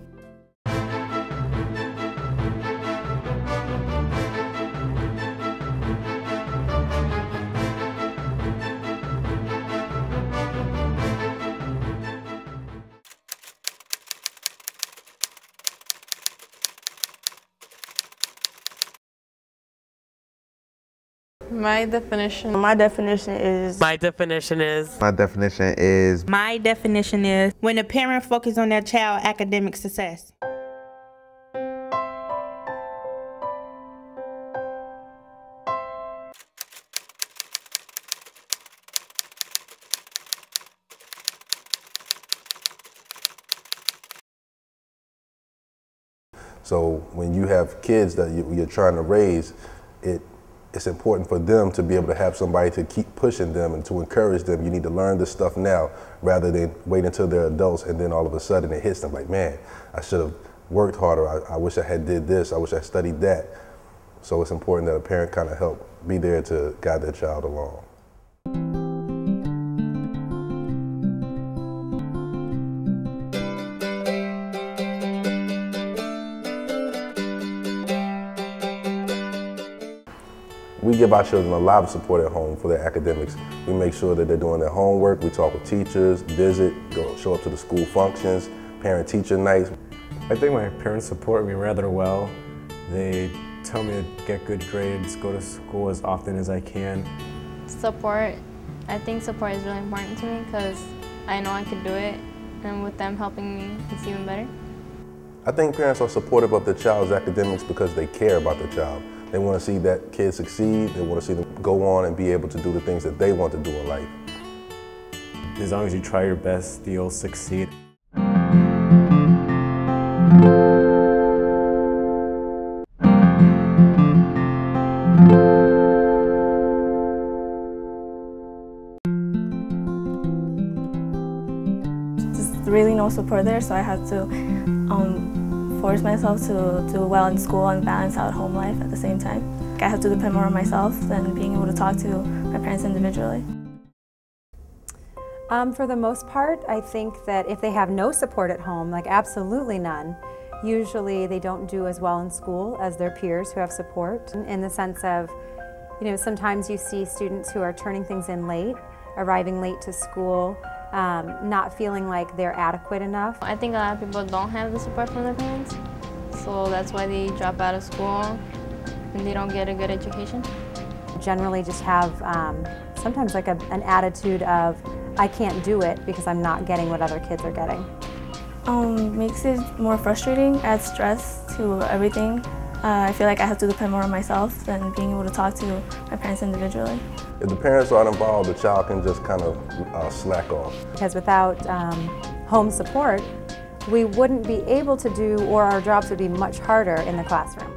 My definition is. My definition is. When a parent focuses on their child's academic success. So when you have kids that you're trying to raise, it's important for them to be able to have somebody to keep pushing them and to encourage them. You need to learn this stuff now rather than wait until they're adults and then all of a sudden it hits them like, man, I should have worked harder. I wish I had did this. I wish I studied that. So it's important that a parent kind of help be there to guide their child along. We give our children a lot of support at home for their academics. We make sure that they're doing their homework. We talk with teachers, visit, show up to the school functions, parent-teacher nights. I think my parents support me rather well. They tell me to get good grades, go to school as often as I can. Support. I think support is really important to me because I know I could do it, and with them helping me, it's even better. I think parents are supportive of their child's academics because they care about their child. They want to see that kid succeed. They want to see them go on and be able to do the things that they want to do in life. As long as you try your best, you'll succeed. Just really no support there, so I had to force myself to do well in school and balance out home life at the same time. I have to depend more on myself than being able to talk to my parents individually. For the most part, I think that if they have no support at home, like absolutely none, usually they don't do as well in school as their peers who have support. In the sense of, you know, sometimes you see students who are turning things in late, arriving late to school, not feeling like they're adequate enough. I think a lot of people don't have the support from their parents, so that's why they drop out of school and they don't get a good education. Generally just have sometimes like an attitude of, I can't do it because I'm not getting what other kids are getting. Makes it more frustrating, adds stress to everything. I feel like I have to depend more on myself than being able to talk to my parents individually. If the parents aren't involved, the child can just kind of slack off. Because without home support, we wouldn't be able to do, or our jobs would be much harder in the classroom.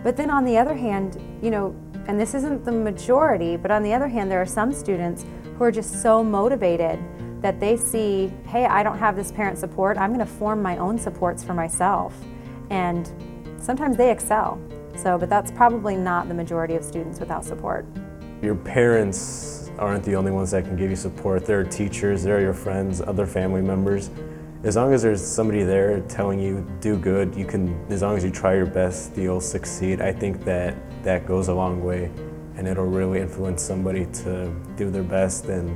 But then on the other hand, you know, and this isn't the majority, but on the other hand, there are some students who are just so motivated that they see, hey, I don't have this parent support, I'm going to form my own supports for myself. And sometimes they excel. So, but that's probably not the majority of students without support. Your parents aren't the only ones that can give you support. There are teachers, there are your friends, other family members. As long as there's somebody there telling you, do good, you can, as long as you try your best, you'll succeed. I think that goes a long way, and it'll really influence somebody to do their best and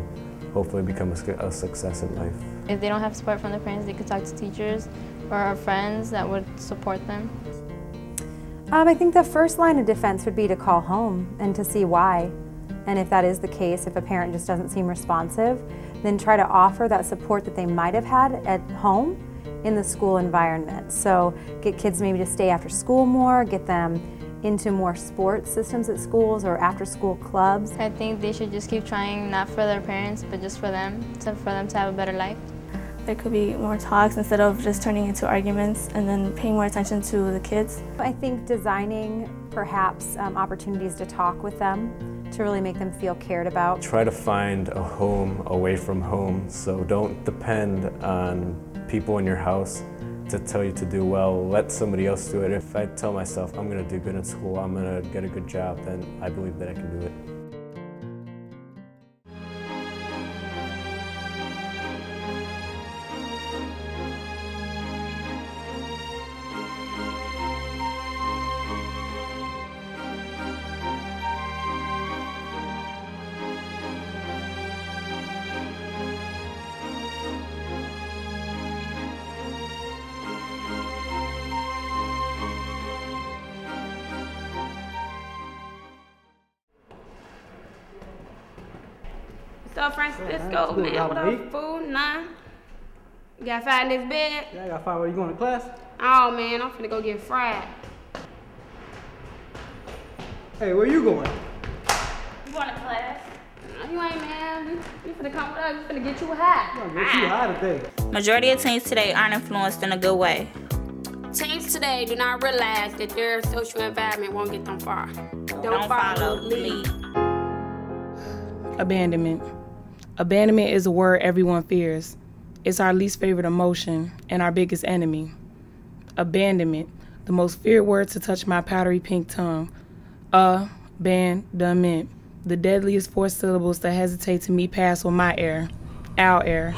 hopefully become a success in life. If they don't have support from their parents, they could talk to teachers or friends that would support them. I think the first line of defense would be to call home and to see why. And if that is the case, if a parent just doesn't seem responsive, then try to offer that support that they might have had at home in the school environment. So get kids maybe to stay after school more, get them into more sports systems at schools or after-school clubs. I think they should just keep trying, not for their parents, but just for them to have a better life. There could be more talks instead of just turning into arguments, and then paying more attention to the kids. I think designing perhaps opportunities to talk with them, to really make them feel cared about. Try to find a home away from home, so don't depend on people in your house to tell you to do well. Let somebody else do it. If I tell myself I'm going to do good in school, I'm going to get a good job, then I believe that I can do it. So Francisco, man, what up, fool? Nah. You got 5 in this bed? Yeah, I got 5. Are you going to class? Oh, man, I'm finna go get fried. Hey, where you going? You going to class? No, you ain't, man. You finna come with us. You finna get you high. I'm gonna get you high today. Majority of teens today aren't influenced in a good way. Teens today do not realize that their social environment won't get them far. Don't follow, lead. Abandonment. Abandonment is a word everyone fears. It's our least favorite emotion and our biggest enemy. Abandonment, the most feared word to touch my powdery pink tongue. Abandonment, the deadliest 4 syllables that hesitate to meet pass with my air, our air.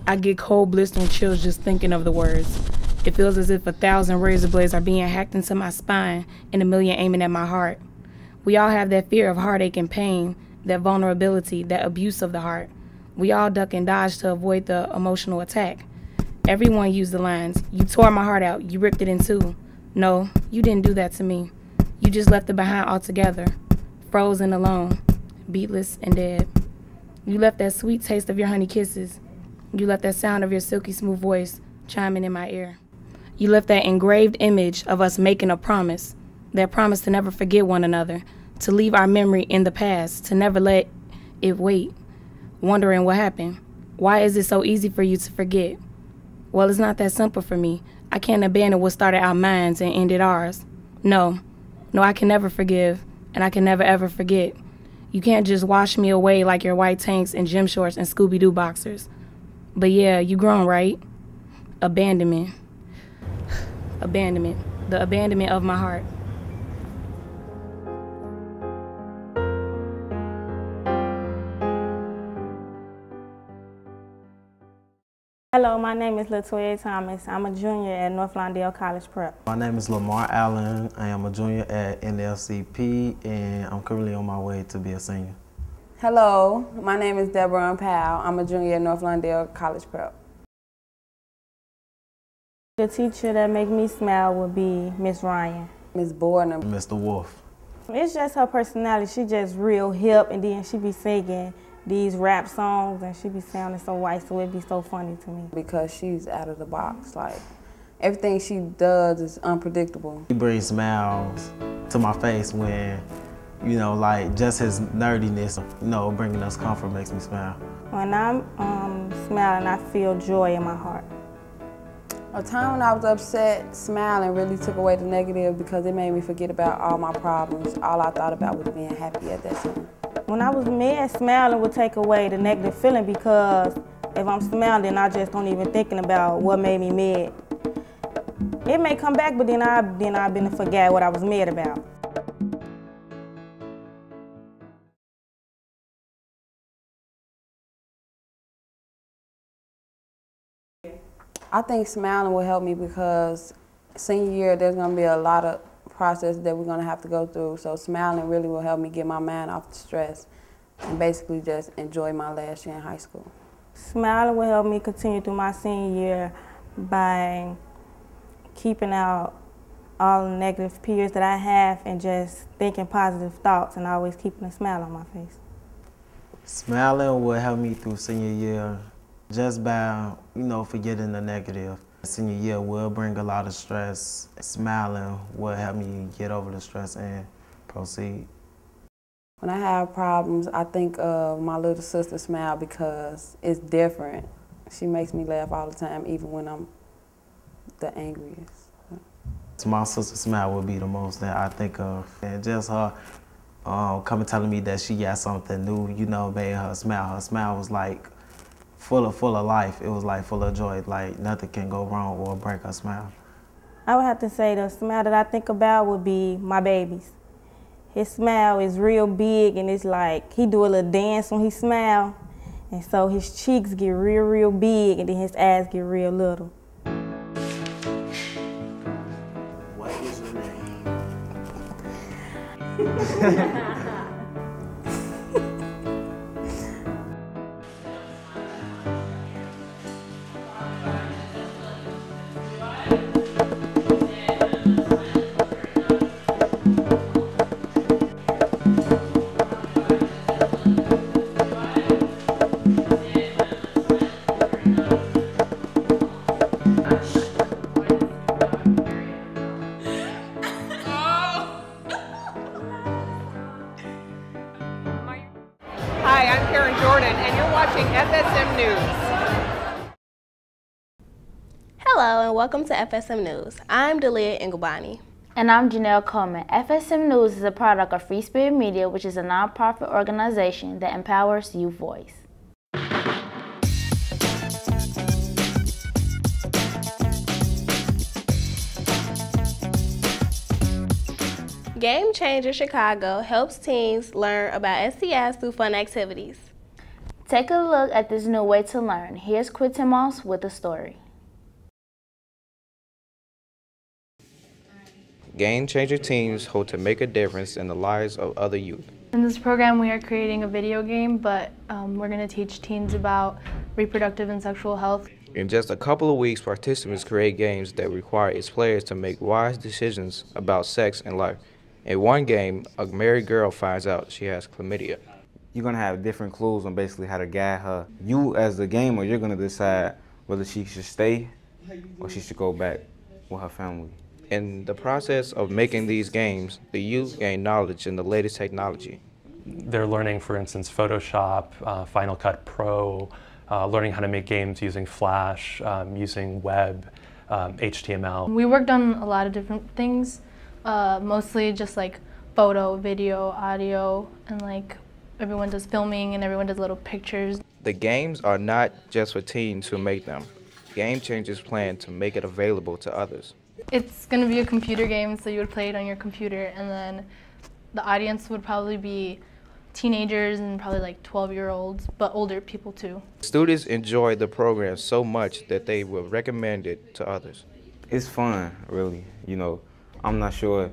I get cold blistering chills just thinking of the words. It feels as if 1,000 razor blades are being hacked into my spine and 1,000,000 aiming at my heart. We all have that fear of heartache and pain, that vulnerability, that abuse of the heart. We all duck and dodge to avoid the emotional attack. Everyone used the lines, "You tore my heart out, you ripped it in two." No, you didn't do that to me. You just left it behind altogether, frozen alone, beatless and dead. You left that sweet taste of your honey kisses. You left that sound of your silky smooth voice chiming in my ear. You left that engraved image of us making a promise, that promise to never forget one another, to leave our memory in the past, to never let it wait, wondering what happened. Why is it so easy for you to forget? Well, it's not that simple for me. I can't abandon what started our minds and ended ours. No, I can never forgive, and I can never ever forget. You can't just wash me away like your white tanks and gym shorts and Scooby-Doo boxers. But yeah, you grown, right? Abandonment. Abandonment. The abandonment of my heart. Hello, my name is Latoya Thomas. I'm a junior at North Lawndale College Prep. My name is Lamar Allen. I am a junior at NLCP, and I'm currently on my way to be a senior. Hello, my name is Deborah Powell. I'm a junior at North Lawndale College Prep. The teacher that make me smile would be Miss Ryan. Miss Borden. Mr. Wolf. It's just her personality. She just real hip, and then she be singing these rap songs, and she be sounding so white, so it'd be so funny to me. Because she's out of the box. Like, everything she does is unpredictable. He brings smiles to my face when, you know, like just his nerdiness, you know, bringing us comfort makes me smile. When I'm smiling, I feel joy in my heart. A time when I was upset, smiling really took away the negative because it made me forget about all my problems. All I thought about was being happy at that time. When I was mad, smiling would take away the negative feeling because if I'm smiling, I just don't even thinking about what made me mad. It may come back, but then I been to forget what I was mad about. I think smiling will help me because senior year there's going to be a lot of process that we're going to have to go through. So smiling really will help me get my mind off the stress and basically just enjoy my last year in high school. Smiling will help me continue through my senior year by keeping out all the negative peers that I have and just thinking positive thoughts and always keeping a smile on my face. Smiling will help me through senior year just by, you know, forgetting the negative. Senior year will bring a lot of stress. Smiling will help me get over the stress and proceed. When I have problems, I think of my little sister Smile because it's different. She makes me laugh all the time, even when I'm the angriest. My sister Smile would be the most that I think of. And just her coming telling me that she got something new, you know, made her smile. Her smile was like full of life. It was like full of joy. Like nothing can go wrong or break her smile. I would have to say the smile that I think about would be my baby's. His smile is real big, and it's like he do a little dance when he smile, and so his cheeks get real big, and then his eyes get real little. What is your name? Hi, I'm Karen Jordan, and you're watching FSM News. Hello, and welcome to FSM News. I'm Delia Engelbani. And I'm Janelle Coleman. FSM News is a product of Free Spirit Media, which is a nonprofit organization that empowers youth voice. Game Changer Chicago helps teens learn about STIs through fun activities. Take a look at this new way to learn. Here's Quinton Moss with a story. Game Changer teams hope to make a difference in the lives of other youth. In this program, we are creating a video game, but we're going to teach teens about reproductive and sexual health. In just a couple of weeks, participants create games that require its players to make wise decisions about sex and life. In one game, a married girl finds out she has chlamydia. You're gonna have different clues on basically how to guide her. You, as the gamer, you're gonna decide whether she should stay or she should go back with her family. In the process of making these games, the youth gain knowledge in the latest technology. They're learning, for instance, Photoshop, Final Cut Pro, learning how to make games using Flash, using web, HTML. We worked on a lot of different things, mostly just like photo, video, audio, and like everyone does filming and everyone does little pictures. The games are not just for teens who make them. Game Changers plan to make it available to others. It's going to be a computer game, so you would play it on your computer, and then the audience would probably be teenagers and probably like 12-year-olds, but older people too. Students enjoy the program so much that they will recommend it to others. It's fun, really. You know, I'm not sure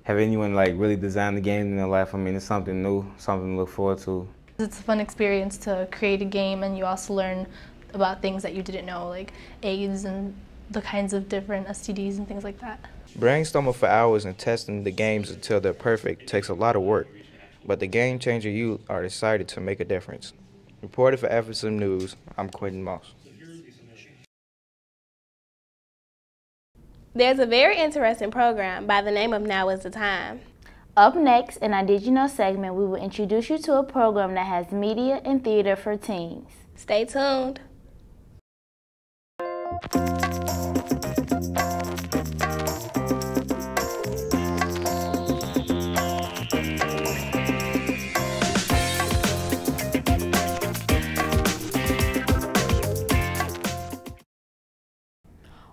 have anyone like really designed the game in their life. I mean, it's something new, something to look forward to. It's a fun experience to create a game, and you also learn about things that you didn't know, like AIDS and the kinds of different STDs and things like that. Brainstorming for hours and testing the games until they're perfect takes a lot of work, but the Game Changer youth are excited to make a difference. Reported for FSM News, I'm Quentin Moss. There's a very interesting program by the name of Now Is the Time. Up next, in our Did You Know segment, we will introduce you to a program that has media and theater for teens. Stay tuned.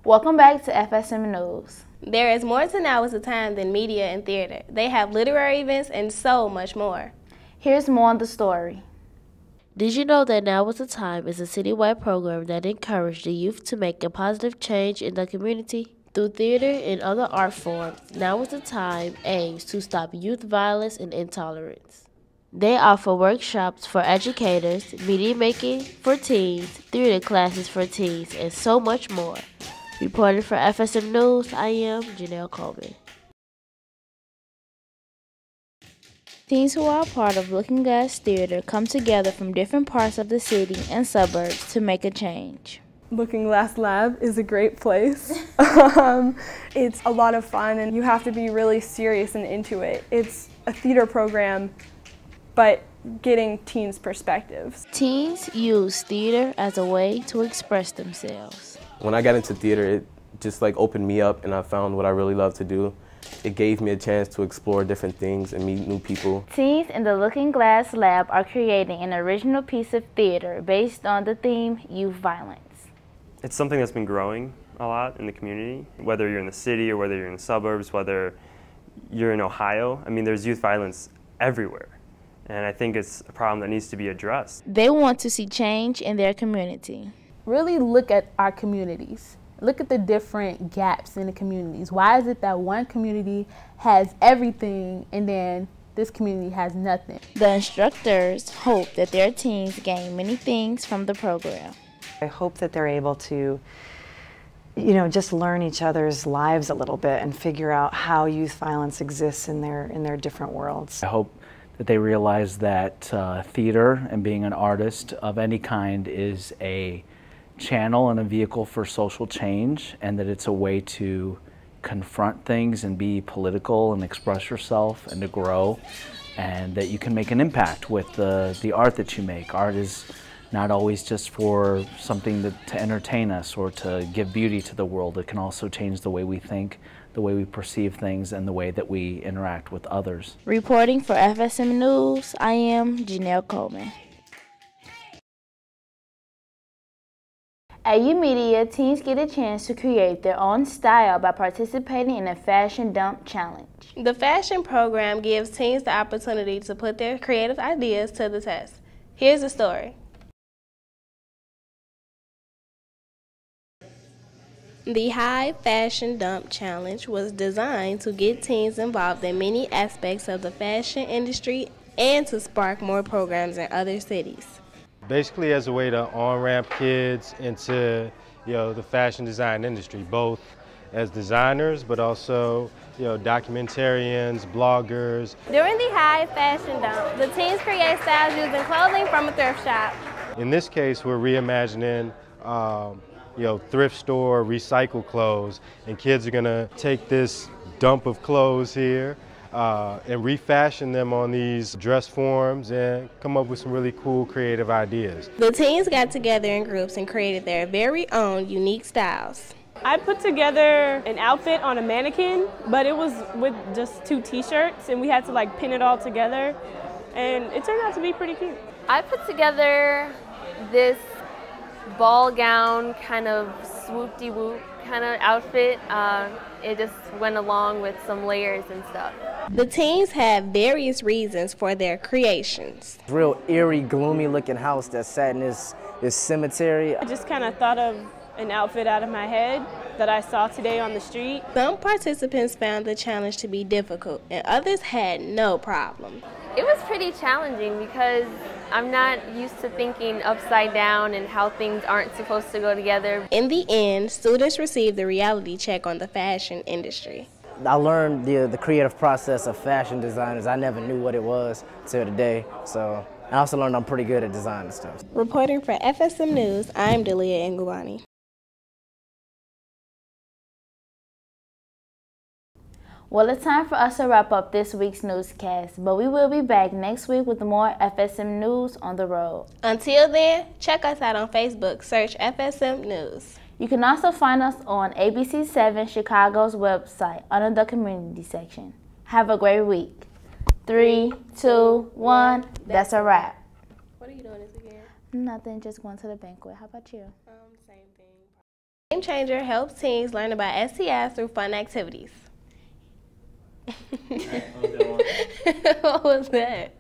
Welcome back to FSM News. There is more to Now Is the Time than media and theater. They have literary events and so much more. Here's more on the story. Did you know that Now Is the Time is a citywide program that encourages the youth to make a positive change in the community? Through theater and other art forms, Now Is the Time aims to stop youth violence and intolerance. They offer workshops for educators, media making for teens, theater classes for teens, and so much more. Reporting for FSM News, I am Janelle Coleman. Teens who are a part of Looking Glass Theater come together from different parts of the city and suburbs to make a change. Looking Glass Lab is a great place. It's a lot of fun and you have to be really serious and into it. It's a theater program, but getting teens' perspectives. Teens use theater as a way to express themselves. When I got into theater, it just like opened me up and I found what I really love to do. It gave me a chance to explore different things and meet new people. Teens in the Looking Glass Lab are creating an original piece of theater based on the theme youth violence. It's something that's been growing a lot in the community, whether you're in the city or whether you're in the suburbs, whether you're in Ohio. I mean, there's youth violence everywhere, and I think it's a problem that needs to be addressed. They want to see change in their community. Really look at our communities. Look at the different gaps in the communities. Why is it that one community has everything and then this community has nothing? The instructors hope that their teens gain many things from the program. I hope that they're able to, you know, just learn each other's lives a little bit and figure out how youth violence exists in their different worlds. I hope that they realize that theater and being an artist of any kind is a channel and a vehicle for social change, and that it's a way to confront things and be political and express yourself and to grow, and that you can make an impact with the art that you make. Art is not always just for something to entertain us or to give beauty to the world. It can also change the way we think, the way we perceive things, and the way that we interact with others. Reporting for FSM News, I am Janelle Coleman. At U-Media, teens get a chance to create their own style by participating in a fashion dump challenge. The fashion program gives teens the opportunity to put their creative ideas to the test. Here's the story. The High Fashion Dump Challenge was designed to get teens involved in many aspects of the fashion industry and to spark more programs in other cities. Basically as a way to on-ramp kids into, the fashion design industry, both as designers, but also, documentarians, bloggers. During the High Fashion Dump, the teens create styles using clothing from a thrift shop. In this case, we're reimagining thrift store, recycled clothes, and kids are gonna take this dump of clothes here and refashion them on these dress forms and come up with some really cool creative ideas. The teens got together in groups and created their very own unique styles. I put together an outfit on a mannequin, but it was with just 2 t-shirts and we had to pin it all together, and it turned out to be pretty cute. I put together this ball gown kind of swoop-de-whoop kind of outfit. It just went along with some layers and stuff. The teens had various reasons for their creations. Real eerie, gloomy looking house that sat in this cemetery. I just kind of thought of an outfit out of my head that I saw today on the street. Some participants found the challenge to be difficult and others had no problem. It was pretty challenging because I'm not used to thinking upside down and how things aren't supposed to go together. In the end, students received the reality check on the fashion industry. I learned the creative process of fashion designers. I never knew what it was till today, so I also learned I'm pretty good at design and stuff. Reporting for FSM News, I'm Delia Ngubani. Well, it's time for us to wrap up this week's newscast, but we will be back next week with more FSM News on the road. Until then, check us out on Facebook. Search FSM News. You can also find us on ABC7 Chicago's website under the community section. Have a great week. 3, 2, 1, that's a wrap. What are you doing this again? Nothing, just going to the banquet. How about you? Same thing. Game Changer helps teens learn about STIs through fun activities. What was that?